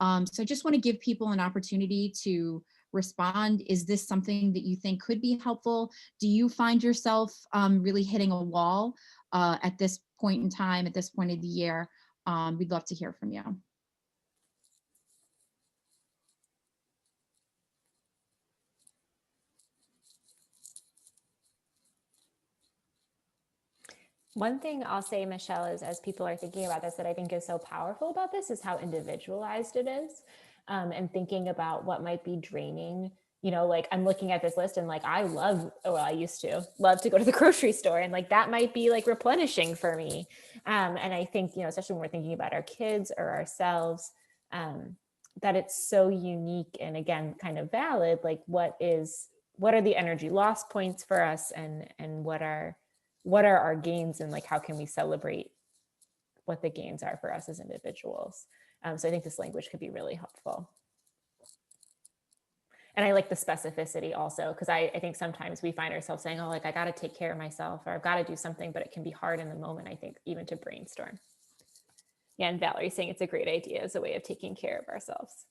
So I just want to give people an opportunity to respond. Is this something that you think could be helpful? Do you find yourself really hitting a wall at this point in time, at this point of the year? We'd love to hear from you. One thing I'll say, Michelle, is as people are thinking about this, that I think is so powerful about this is how individualized it is, and thinking about what might be draining you know, like I'm looking at this list and like, I used to love to go to the grocery store, and like that might be like replenishing for me. And I think, you know, especially when we're thinking about our kids or ourselves, that it's so unique and again, kind of valid, like what are the energy loss points for us, and what are our gains, and like how can we celebrate what the gains are for us as individuals. So I think this language could be really helpful. And I like the specificity also, because I think sometimes we find ourselves saying, oh, like I got to take care of myself, or I've got to do something, but it can be hard in the moment, I think, even to brainstorm. Yeah, and Valerie's saying it's a great idea as a way of taking care of ourselves.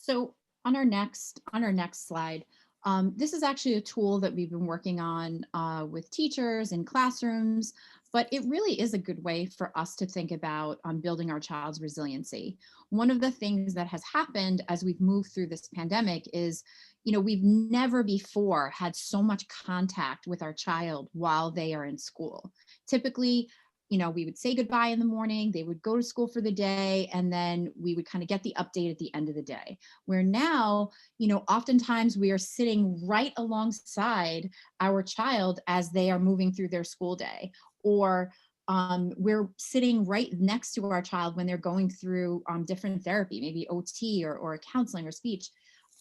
So on our next slide, this is actually a tool that we've been working on with teachers in classrooms, but it really is a good way for us to think about building our child's resiliency. One of the things that has happened as we've moved through this pandemic is, you know, we've never before had so much contact with our child while they are in school. Typically, you know, we would say goodbye in the morning, they would go to school for the day, and then we would kind of get the update at the end of the day. Where now, you know, oftentimes we are sitting right alongside our child as they are moving through their school day, or we're sitting right next to our child when they're going through different therapy, maybe OT or counseling or speech.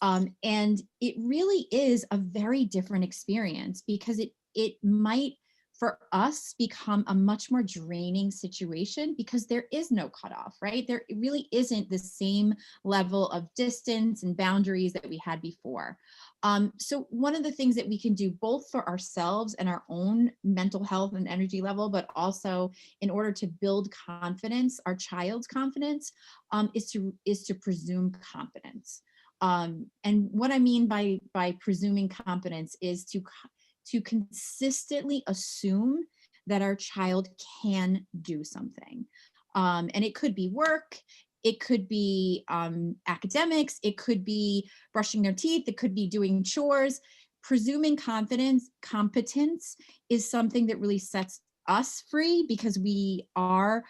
And it really is a very different experience, because it might for us become a much more draining situation, because there is no cutoff, right? There really isn't the same level of distance and boundaries that we had before. So one of the things that we can do both for ourselves and our own mental health and energy level, but also in order to build confidence, our child's confidence, is to presume competence. And what I mean by presuming competence is to consistently assume that our child can do something. And it could be work, it could be academics, it could be brushing their teeth, it could be doing chores. Presuming competence is something that really sets us free, because we are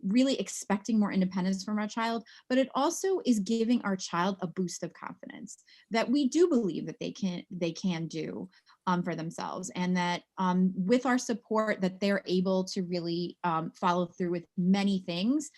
really expecting more independence from our child, but it also is giving our child a boost of confidence that we do believe that they can do for themselves, and that with our support that they're able to really follow through with many things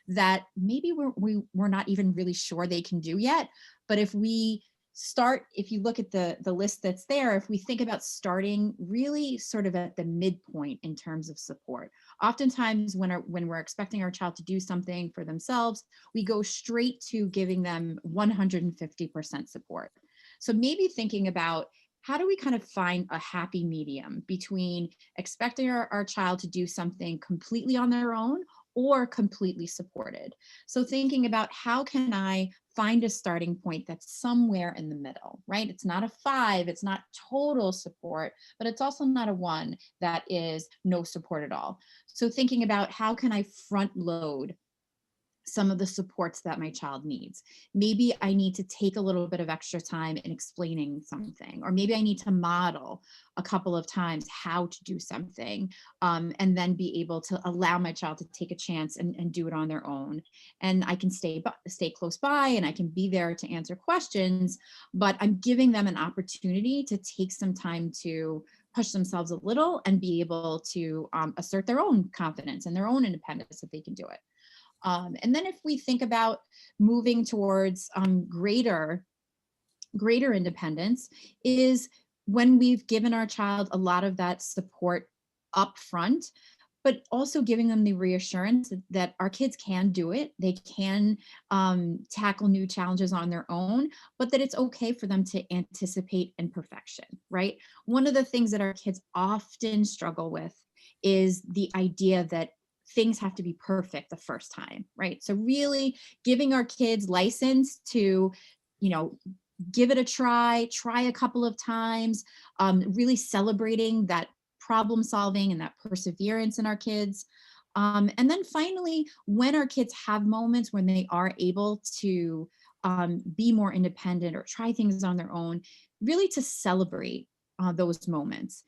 that maybe we're not even really sure they can do yet. But if you look at the list that's there, if we think about starting really sort of at the midpoint in terms of support, oftentimes when we're expecting our child to do something for themselves, we go straight to giving them 150% support. So maybe thinking about, how do we kind of find a happy medium between expecting our child to do something completely on their own or completely supported? So thinking about, how can I find a starting point that's somewhere in the middle, right? It's not a 5, it's not total support, but it's also not a 1 that is no support at all. So thinking about, how can I front load some of the supports that my child needs? Maybe I need to take a little bit of extra time in explaining something, or maybe I need to model a couple of times how to do something, and then be able to allow my child to take a chance and do it on their own. And I can stay close by, and I can be there to answer questions, but I'm giving them an opportunity to take some time to push themselves a little and be able to assert their own confidence and their own independence, that they can do it. And then if we think about moving towards greater independence, is when we've given our child a lot of that support up front, but also giving them the reassurance that our kids can do it. They can tackle new challenges on their own, but that it's okay for them to anticipate imperfection, right? One of the things that our kids often struggle with is the idea that things have to be perfect the first time, right? So really giving our kids license to, you know, give it a try a couple of times, really celebrating that problem solving and that perseverance in our kids. And then finally, when our kids have moments when they are able to be more independent or try things on their own, really to celebrate those moments.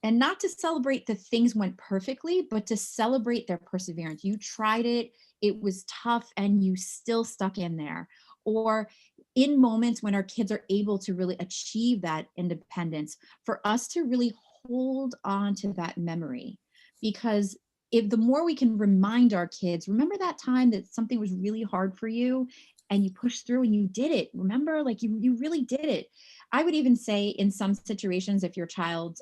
And not to celebrate the things went perfectly, but to celebrate their perseverance. You tried it, it was tough, and you still stuck in there. Or in moments when our kids are able to really achieve that independence, for us to really hold on to that memory. Because if the more we can remind our kids, remember that time that something was really hard for you and you pushed through and you did it. Remember, like you really did it. I would even say in some situations, if your child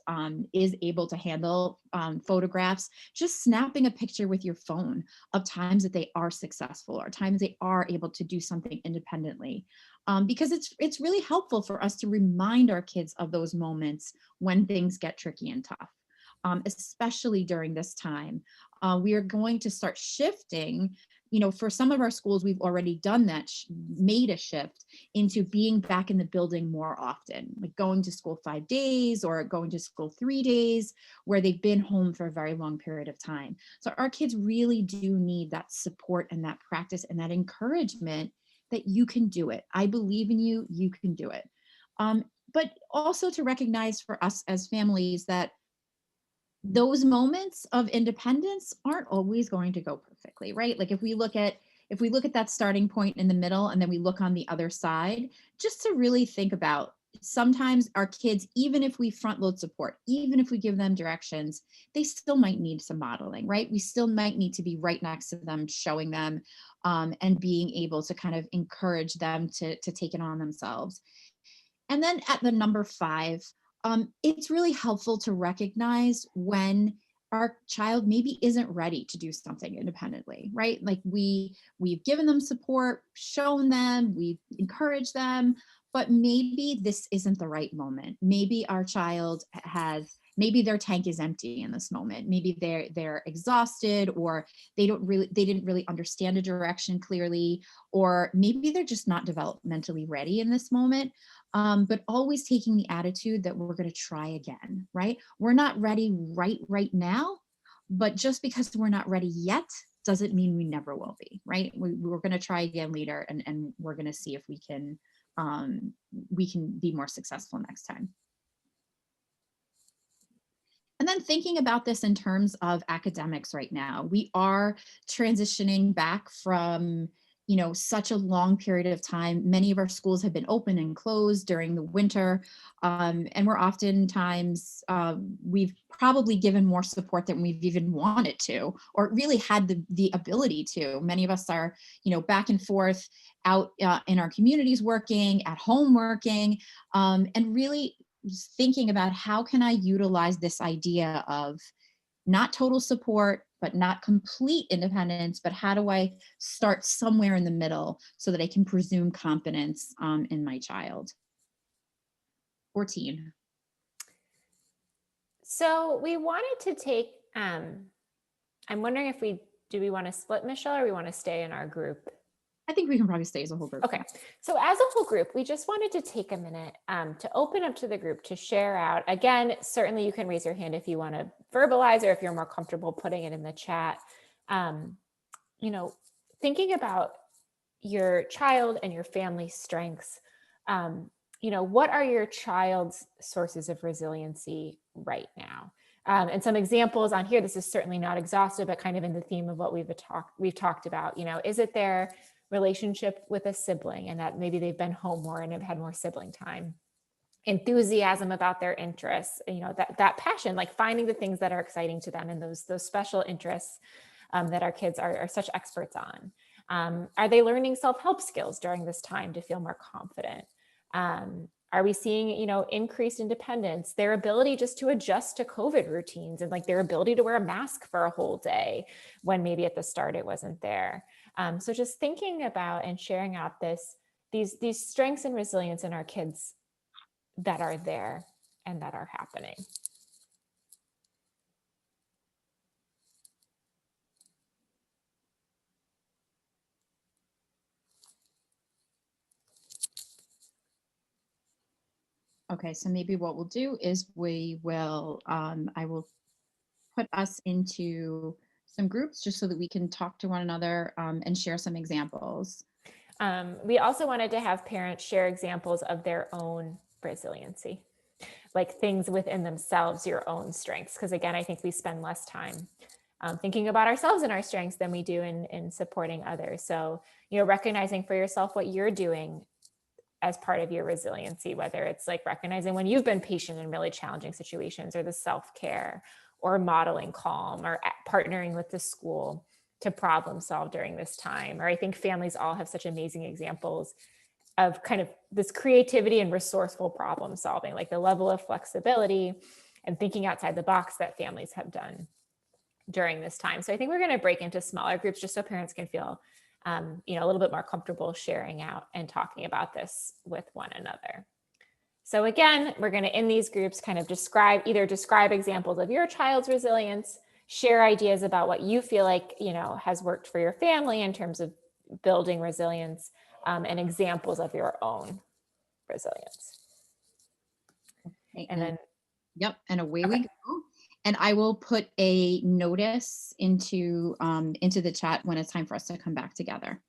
is able to handle photographs, just snapping a picture with your phone of times that they are successful or times they are able to do something independently. Because it's really helpful for us to remind our kids of those moments when things get tricky and tough. Especially during this time, we are going to start shifting. For some of our schools, we've already done that, made a shift into being back in the building more often, like going to school 5 days or going to school 3 days, where they've been home for a very long period of time. So our kids really do need that support and that practice and that encouragement that you can do it. I believe in you, you can do it. But also to recognize for us as families that those moments of independence aren't always going to go perfectly, right? Like if we look at that starting point in the middle and then we look on the other side, just to really think about, sometimes our kids, even if we front load support, even if we give them directions, they still might need some modeling, right? We still might need to be right next to them, showing them, and being able to kind of encourage them to take it on themselves. And then at the number 5, it's really helpful to recognize when our child maybe isn't ready to do something independently, right? Like we've given them support, shown them, we've encouraged them, but maybe this isn't the right moment. Maybe our child maybe their tank is empty in this moment. Maybe they're exhausted, or they didn't really understand a direction clearly, or maybe they're just not developmentally ready in this moment. But always taking the attitude that we're going to try again, right? We're not ready right now, but just because we're not ready yet doesn't mean we never will be, right? We're going to try again later, and we're going to see if we can be more successful next time. And then thinking about this in terms of academics right now, we are transitioning back from such a long period of time. Many of our schools have been open and closed during the winter, and we're oftentimes we've probably given more support than we've even wanted to, or really had the ability to. Many of us are back and forth out in our communities working, at home working, and really thinking about how can I utilize this idea of not total support, but not complete independence, but how do I start somewhere in the middle so that I can presume competence in my child? 14. So we wanted to take, I'm wondering if do we want to split, Michelle, or we want to stay in our group? I think we can probably stay as a whole group. Okay, so as a whole group, we just wanted to take a minute to open up to the group to share out. Again, certainly you can raise your hand if you want to verbalize, or if you're more comfortable putting it in the chat. Thinking about your child and your family strengths, what are your child's sources of resiliency right now? And some examples on here, this is certainly not exhaustive, but kind of in the theme of what we've talked about. Is it their relationship with a sibling, and that maybe they've been home more and have had more sibling time? Enthusiasm about their interests, that passion, like finding the things that are exciting to them, and those special interests that our kids are such experts on. Are they learning self-help skills during this time to feel more confident? Are we seeing, increased independence, their ability just to adjust to COVID routines, and like their ability to wear a mask for a whole day when maybe at the start it wasn't there? So just thinking about and sharing out these strengths and resilience in our kids that are there and that are happening. Okay, so maybe what we'll do is I will put us into some groups just so that we can talk to one another and share some examples. We also wanted to have parents share examples of their own resiliency, like things within themselves, your own strengths. Because again, I think we spend less time thinking about ourselves and our strengths than we do in supporting others. So, recognizing for yourself what you're doing as part of your resiliency, whether it's like recognizing when you've been patient in really challenging situations, or the self-care, or modeling calm, or partnering with the school to problem solve during this time. Or I think families all have such amazing examples of kind of this creativity and resourceful problem solving, like the level of flexibility and thinking outside the box that families have done during this time. So I think we're going to break into smaller groups just so parents can feel a little bit more comfortable sharing out and talking about this with one another. So again, we're going to, in these groups, kind of describe examples of your child's resilience, share ideas about what you feel like, has worked for your family in terms of building resilience, and examples of your own resilience. Okay, And then, yep, and away okay. we go. And I will put a notice into the chat when it's time for us to come back together.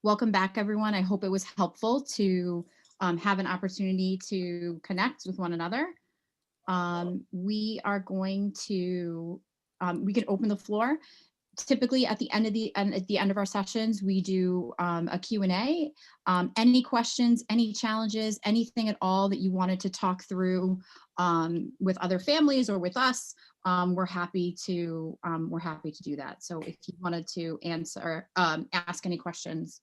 welcome back, everyone. I hope it was helpful to have an opportunity to connect with one another. We are going to, we can open the floor. Typically at the end of our sessions, we do a Q&A. Any questions, any challenges, anything at all that you wanted to talk through with other families or with us, we're happy to do that. So if you wanted to ask any questions,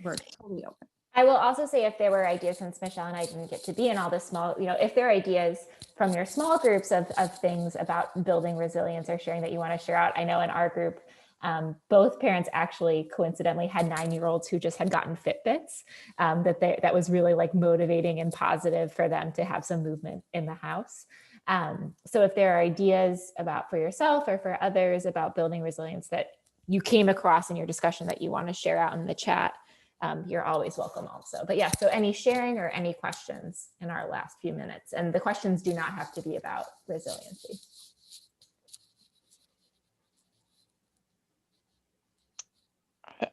we're totally open. I will also say, if there were ideas, since Michelle and I didn't get to be in all the small, if there are ideas from your small groups of things about building resilience or sharing that you want to share out. I know in our group, both parents actually coincidentally had 9-year-olds who just had gotten Fitbits, that was really like motivating and positive for them to have some movement in the house. So if there are ideas about for yourself or for others about building resilience that you came across in your discussion that you want to share out in the chat, you're always welcome also. But yeah, so any sharing or any questions in our last few minutes, and the questions do not have to be about resiliency.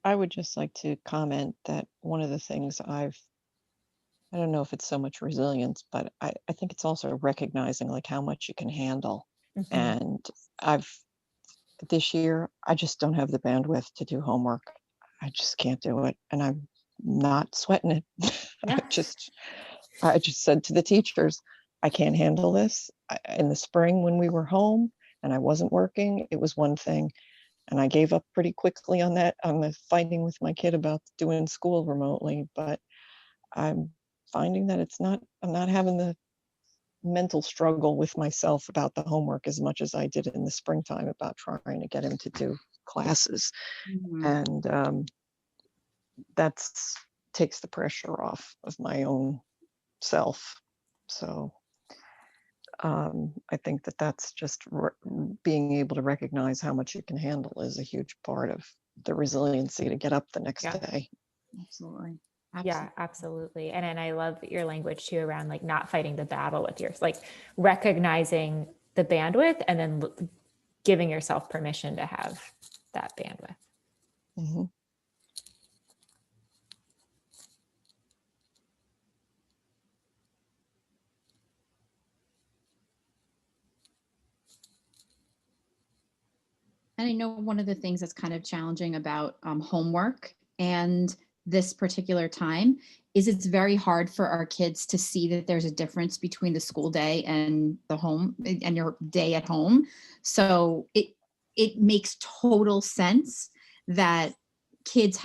I would just like to comment that one of the things I don't know if it's so much resilience, but I think it's also recognizing like how much you can handle. Mm-hmm. And this year, I just don't have the bandwidth to do homework. I just can't do it. And I'm not sweating it. Yeah. I just said to the teachers, I can't handle this. In the spring when we were home and I wasn't working, it was one thing. And I gave up pretty quickly on that, on the fighting with my kid about doing school remotely. But I'm finding that I'm not having the mental struggle with myself about the homework as much as I did in the springtime about trying to get him to do classes. Mm-hmm. And that's takes the pressure off of my own self. So I think that's just being able to recognize how much you can handle is a huge part of the resiliency to get up the next day. Absolutely. Yeah, absolutely. And I love your language too around like not fighting the battle with yours, like recognizing the bandwidth and then giving yourself permission to have that bandwidth. Mm-hmm. And I know one of the things that's kind of challenging about homework and this particular time is it's very hard for our kids to see that there's a difference between the school day and the home and your day at home. So it makes total sense that kids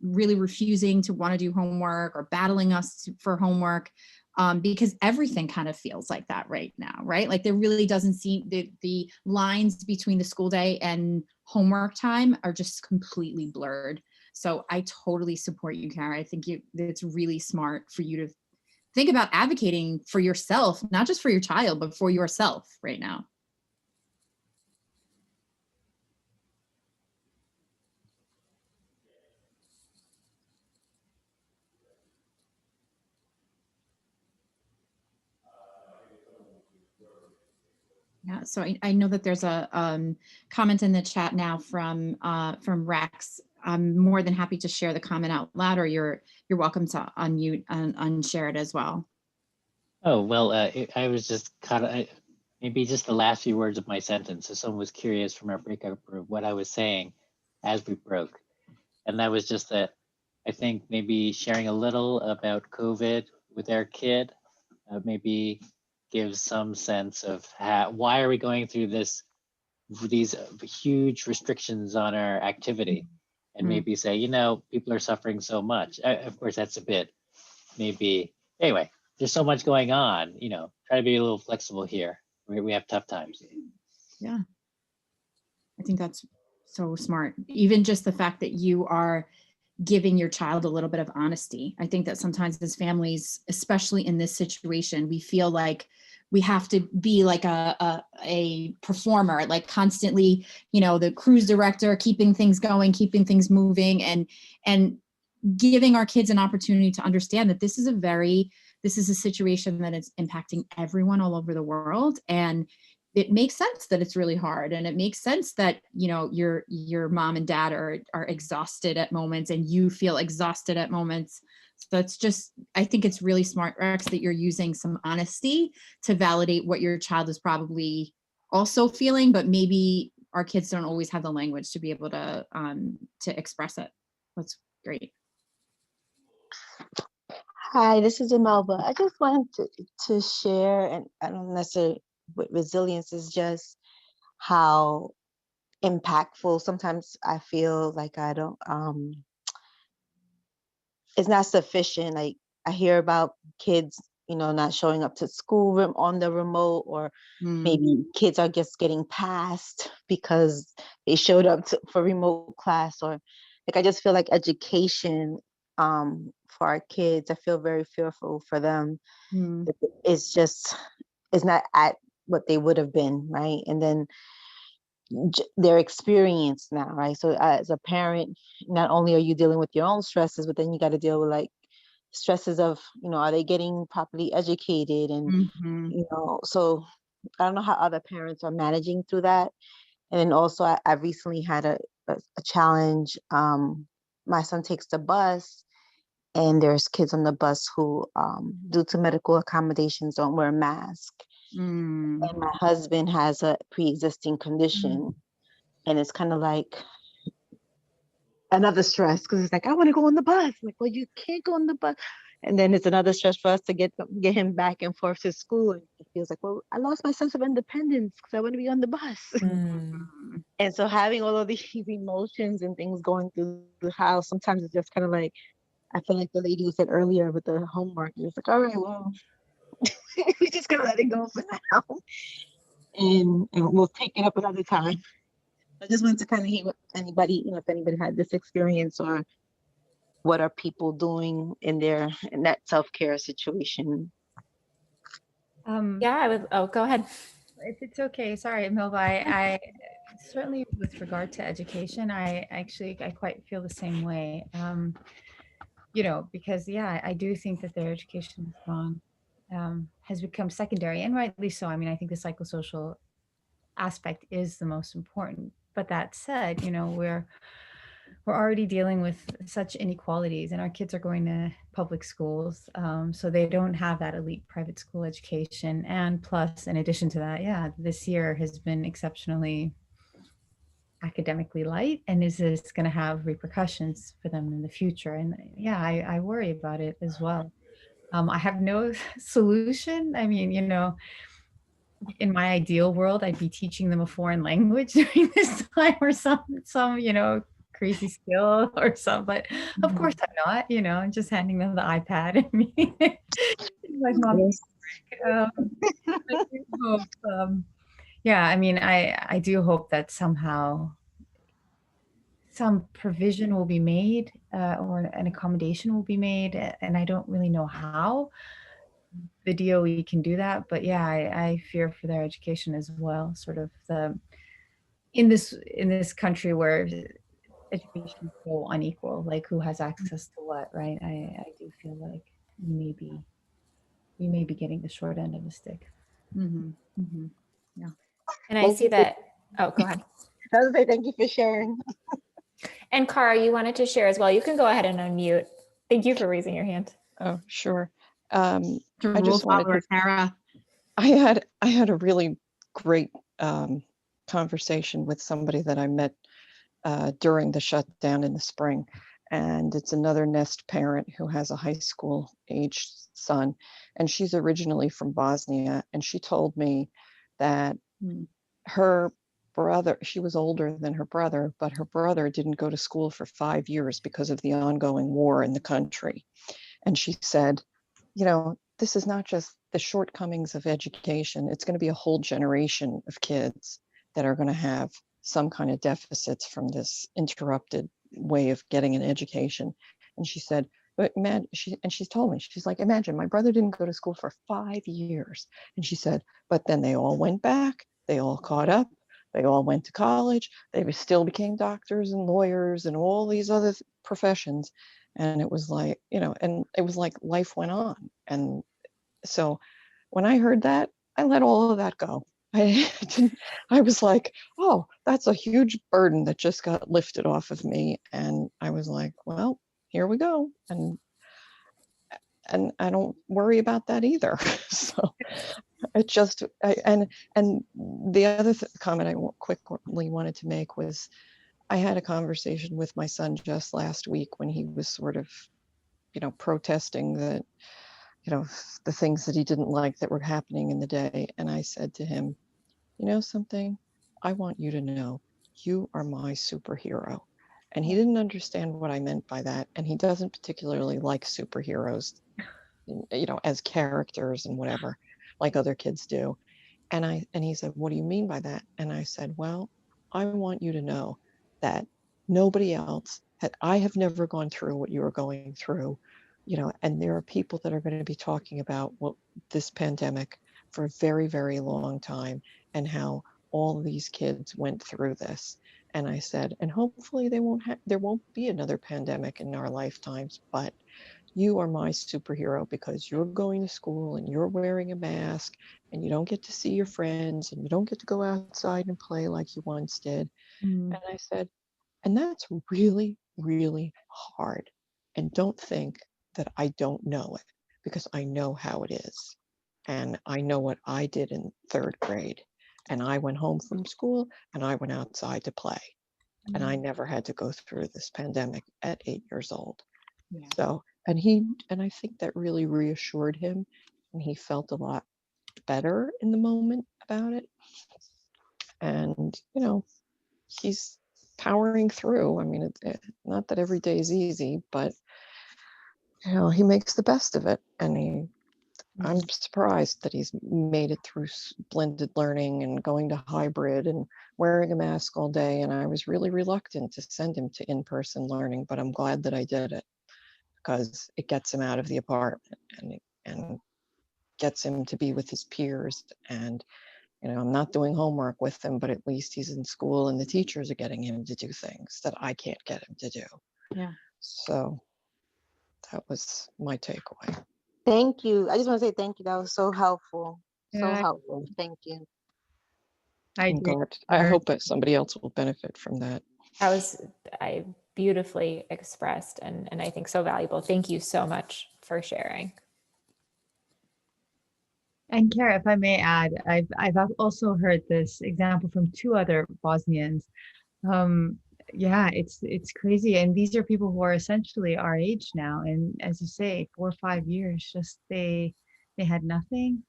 really refusing to want to do homework or battling us for homework, because everything kind of feels like that right now, right? Like there really doesn't seem the lines between the school day and homework time are just completely blurred. So I totally support you, Kara. I think it's really smart for you to think about advocating for yourself, not just for your child, but for yourself right now. Yeah, so I know that there's a comment in the chat now from Rex. I'm more than happy to share the comment out loud, or you're welcome to unmute and unshare it as well. Oh, well, I was just kind of, maybe just the last few words of my sentence. If someone was curious from our breakout group what I was saying as we broke. And that was just that I think maybe sharing a little about COVID with our kid maybe gives some sense of why are we going through these huge restrictions on our activity, and maybe say, people are suffering so much. Of course, that's a bit maybe, anyway, there's so much going on, try to be a little flexible here. We have tough times. Yeah, I think that's so smart. Even just the fact that you are giving your child a little bit of honesty. I think that sometimes as families, especially in this situation, we feel like we have to be like a performer, like constantly, the cruise director, keeping things going, keeping things moving, and giving our kids an opportunity to understand that this is a situation that is impacting everyone all over the world. And it makes sense that it's really hard, and it makes sense that, you know, your mom and dad are exhausted at moments, and you feel exhausted at moments. So it's just, I think it's really smart, Rex, that you're using some honesty to validate what your child is probably also feeling, but maybe our kids don't always have the language to be able to express it. That's great. Hi, this is Imelva. I just wanted to share, and I don't necessarily with resilience is just how impactful sometimes I feel like I don't it's not sufficient. Like I hear about kids, you know, not showing up to school on the remote, or maybe kids are just getting passed because they showed up for remote class, or like I just feel like education for our kids, I feel very fearful for them. It's just, it's not at what they would have been, right? And then their experience now, right? So as a parent, not only are you dealing with your own stresses, but then you got to deal with like stresses of, you know, are they getting properly educated? And, you know, so I don't know how other parents are managing through that. And then also I recently had a challenge. My son takes the bus, and there's kids on the bus who, due to medical accommodations, don't wear a mask. And my husband has a pre-existing condition, and it's kind of like another stress, because it's like, I want to go on the bus. I'm like, well, you can't go on the bus. And then it's another stress for us to get him back and forth to school. And it feels like, well, I lost my sense of independence because I want to be on the bus. And so having all of these emotions and things going through the house, sometimes it's just kind of like, I feel like the lady who said earlier with the homework, it's like, all right, well, we just gonna let it go for now, and we'll take it up another time. I just wanted to kind of hear what anybody, you know, if anybody had this experience, or what are people doing in that self-care situation. Yeah, I would. Oh, go ahead. If it's okay, sorry, Milva. I certainly, with regard to education, I quite feel the same way. You know, because yeah, I do think that their education has has become secondary, and rightly so. I mean, I think the psychosocial aspect is the most important. But that said, you know, we're already dealing with such inequalities, and our kids are going to public schools, so they don't have that elite private school education. And plus, in addition to that, yeah, this year has been exceptionally academically light, and is this going to have repercussions for them in the future? And yeah, I worry about it as well. I have no solution. I mean, you know, in my ideal world, I'd be teaching them a foreign language during this time, or some, you know, crazy skill or some, but of course I'm not, you know, I'm just handing them the iPad. I mean, like mom, I do hope, yeah, I mean, I do hope that somehow some provision will be made, or an accommodation will be made, and I don't really know how the DOE can do that. But yeah, I fear for their education as well. Sort of in this country where education is so unequal, like who has access to what, right? I do feel like we may be getting the short end of the stick. Yeah. And I see that. Oh, go ahead. I was like, thank you for sharing. And Cara, you wanted to share as well. You can go ahead and unmute. Thank you for raising your hand. Oh, sure. I just wanted to, Tara. I had a really great conversation with somebody that I met during the shutdown in the spring. And it's another Nest parent who has a high school age son. And she's originally from Bosnia. And she told me that her brother, she was older than her brother, but her brother didn't go to school for 5 years because of the ongoing war in the country. And she said, you know, this is not just the shortcomings of education, it's going to be a whole generation of kids that are going to have some kind of deficits from this interrupted way of getting an education. And she said, but man, she told me, she's like, imagine my brother didn't go to school for 5 years. And she said, but then they all went back, they all caught up, they all went to college, they still became doctors and lawyers and all these other professions. And it was like, you know, and it was like life went on. And so when I heard that, I let all of that go. I didn't, I was like, oh, that's a huge burden that just got lifted off of me. And I was like, well, here we go. And I don't worry about that either. So it just, and the other comment I quickly wanted to make was I had a conversation with my son just last week when he was sort of, protesting that, the things that he didn't like that were happening in the day. And I said to him, you know something? I want you to know you are my superhero. And he didn't understand what I meant by that. And he doesn't particularly like superheroes, as characters and whatever, like other kids do. And he said, what do you mean by that? And I said, well, I want you to know that nobody else I have never gone through what you are going through, and there are people that are going to be talking about this pandemic for a very, very long time and how all these kids went through this. And I said, and hopefully there won't be another pandemic in our lifetimes, but you are my superhero because you're going to school and you're wearing a mask and you don't get to see your friends and you don't get to go outside and play like you once did. Mm. And I said, and that's really, really hard. And don't think that I don't know it because I know how it is. And I know what I did in third grade. And I went home from school and I went outside to play. And I never had to go through this pandemic at 8 years old. Yeah. So, and I think that really reassured him, and he felt a lot better in the moment about it. And, he's powering through. I mean, not that every day is easy, but, he makes the best of it. And I'm surprised that he's made it through blended learning and going to hybrid and wearing a mask all day. And I was really reluctant to send him to in-person learning, but I'm glad that I did it, because it gets him out of the apartment and gets him to be with his peers. And, I'm not doing homework with him, but at least he's in school and the teachers are getting him to do things that I can't get him to do. Yeah. So that was my takeaway. Thank you. I just want to say thank you. That was so helpful. So Yeah. helpful. Thank you. I I'm agree. glad. I hope that somebody else will benefit from that. That was beautifully expressed and I think so valuable. Thank you so much for sharing. And Kara, if I may add, I've also heard this example from two other Bosnians. Yeah, it's crazy, and these are people who are essentially our age now, and as you say, 4 or 5 years, just they had nothing,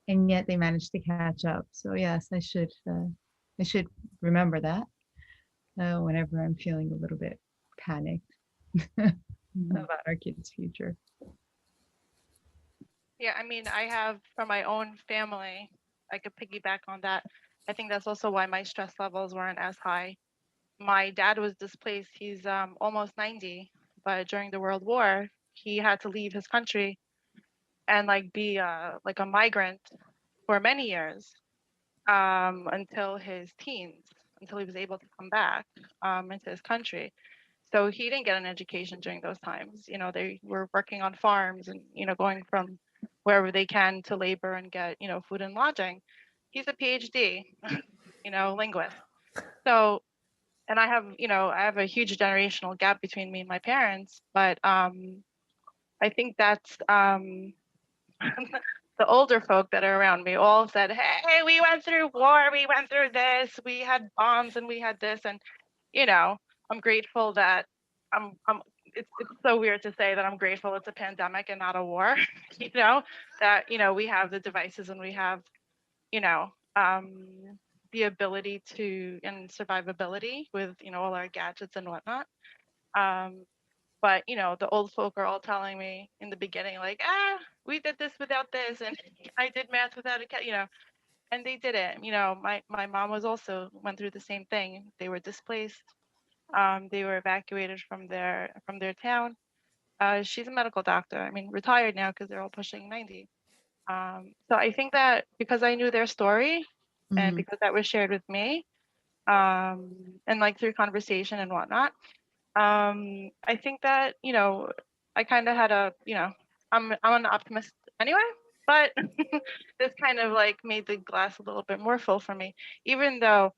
and yet they managed to catch up. So yes, I should remember that whenever I'm feeling a little bit panicked about our kids' future. Yeah, I mean, I have from my own family, I could piggyback on that. I think that's also why my stress levels weren't as high. My dad was displaced. He's almost 90, but during the World War, he had to leave his country and like be like a migrant for many years until his teens, until he was able to come back into his country. So he didn't get an education during those times. They were working on farms and, going from wherever they can to labor and get, food and lodging. He's a PhD, linguist. So, and I have a huge generational gap between me and my parents, but I think that's the older folk that are around me all said, hey, we went through war, we went through this, we had bombs and we had this. And, I'm grateful that it's so weird to say that I'm grateful it's a pandemic and not a war, that, we have the devices and we have, the ability to, and survivability with, all our gadgets and whatnot. But the old folk are all telling me in the beginning, like, we did this without this, and I did math without a cat, and they did it. My mom was also went through the same thing. They were displaced. They were evacuated from their town. She's a medical doctor. I mean, retired now because they're all pushing 90. So I think that because I knew their story, and because that was shared with me, and like through conversation and whatnot, I think that I kind of had I'm an optimist anyway. But this kind of like made the glass a little bit more full for me, even though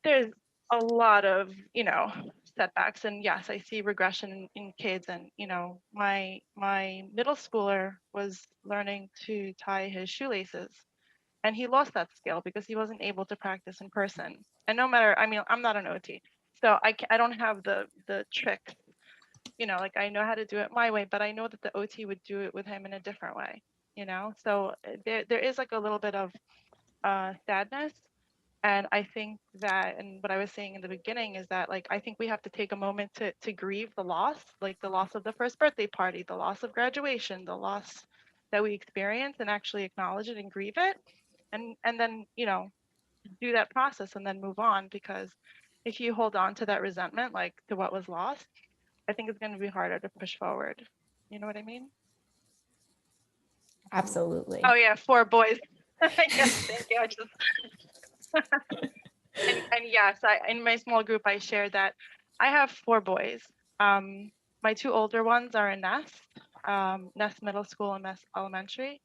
there's a lot of, setbacks. And yes, I see regression in kids. And, my middle schooler was learning to tie his shoelaces, and he lost that skill because he wasn't able to practice in person. And no matter, I mean, I'm not an OT, so I don't have the tricks, like I know how to do it my way, but I know that the OT would do it with him in a different way, so there is like a little bit of sadness. And I think that, and what I was saying in the beginning is that, like, I think we have to take a moment to grieve the loss, like the loss of the first birthday party, the loss of graduation, the loss that we experience, and actually acknowledge it and grieve it. And then, do that process and then move on. Because if you hold on to that resentment, like to what was lost, I think it's going to be harder to push forward. You know what I mean? Absolutely. Oh yeah, 4 boys. Yes, thank you. I just and yes, in my small group I shared that I have 4 boys. My 2 older ones are in Nest, Nest Middle School and Nest Elementary.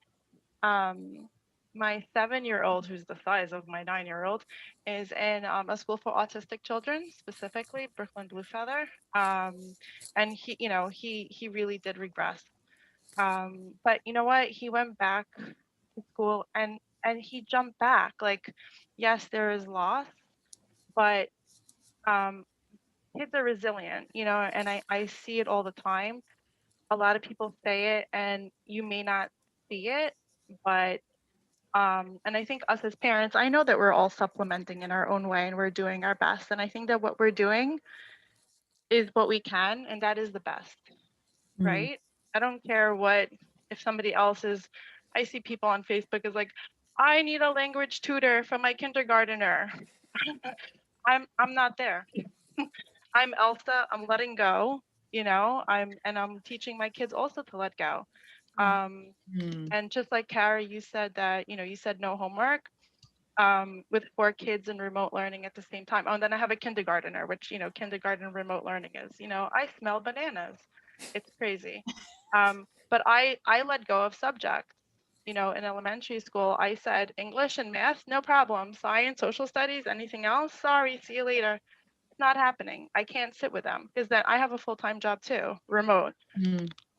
My 7-year-old, who's the size of my 9-year-old, is in a school for autistic children, specifically Brooklyn Blue Feather. And he really did regress. But you know what? He went back to school, and he jumped back. Like, yes, there is loss, but um, kids are resilient, and I see it all the time. A lot of people say it, and you may not see it, but and I think us as parents, I know that we're all supplementing in our own way and we're doing our best. And I think that what we're doing is what we can, and that is the best, right? I don't care what, if somebody else is, I see people on Facebook is like, I need a language tutor for my kindergartner. I'm not there. I'm Elsa, I'm letting go, I'm teaching my kids also to let go. And just like Kara, you said that, you said no homework, with 4 kids and remote learning at the same time. Oh, and then I have a kindergartner, which, kindergarten remote learning is, I smell bananas. It's crazy. But I let go of subjects. In elementary school, I said English and math, no problem. Science, social studies, anything else? Sorry, see you later. It's not happening. I can't sit with them because then I have a full-time job too, remote.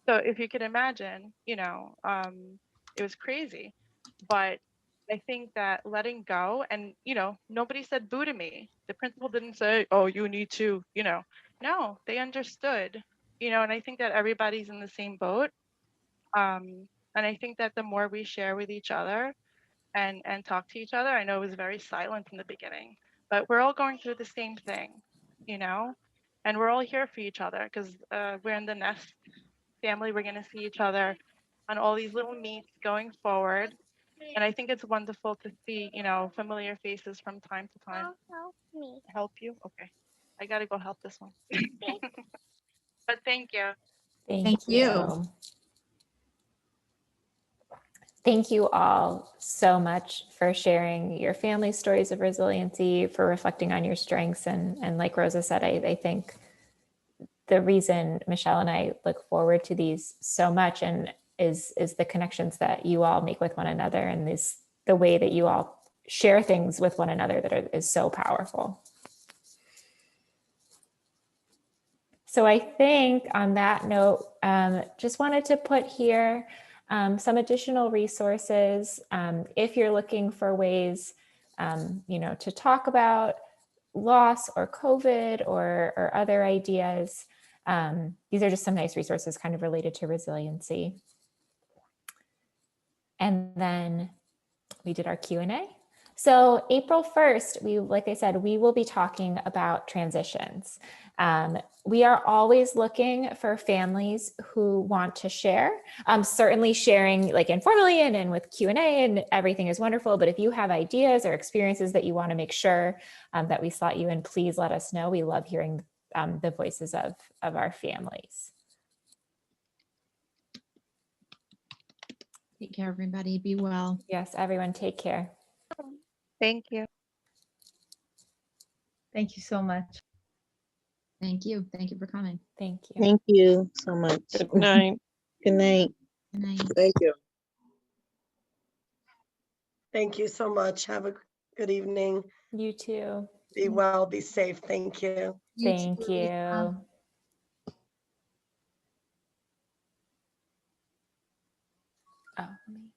So if you could imagine, it was crazy. But I think that letting go, and, nobody said boo to me. The principal didn't say, oh, you need to, no, they understood, and I think that everybody's in the same boat. And I think that the more we share with each other and talk to each other, I know it was very silent in the beginning, but we're all going through the same thing, and we're all here for each other because we're in the Nest family. We're going to see each other on all these little meets going forward. And I think it's wonderful to see, familiar faces from time to time. Help me. Help you? Okay. I got to go help this one. But thank you. Thank you. Thank you all so much for sharing your family stories of resiliency, for reflecting on your strengths. And like Rosa said, I think the reason Michelle and I look forward to these so much and is the connections that you all make with one another, and the way that you all share things with one another that is so powerful. So I think on that note, just wanted to put here some additional resources. If you're looking for ways, to talk about loss or COVID or other ideas, these are just some nice resources kind of related to resiliency. And then we did our Q&A. So April 1st, like I said, we will be talking about transitions. We are always looking for families who want to share. Certainly sharing like informally and with Q&A and everything is wonderful, but if you have ideas or experiences that you want to make sure that we slot you in, please let us know. We love hearing the voices of our families. Take care, everybody. Be well. Yes, everyone take care. Thank you. Thank you so much. Thank you. Thank you for coming. Thank you. Thank you so much. Good night. Good night. Good night. Thank you. Thank you so much. Have a good evening. You too. Be well, be safe. Thank you. Thank too, Lisa. you. Oh, let me-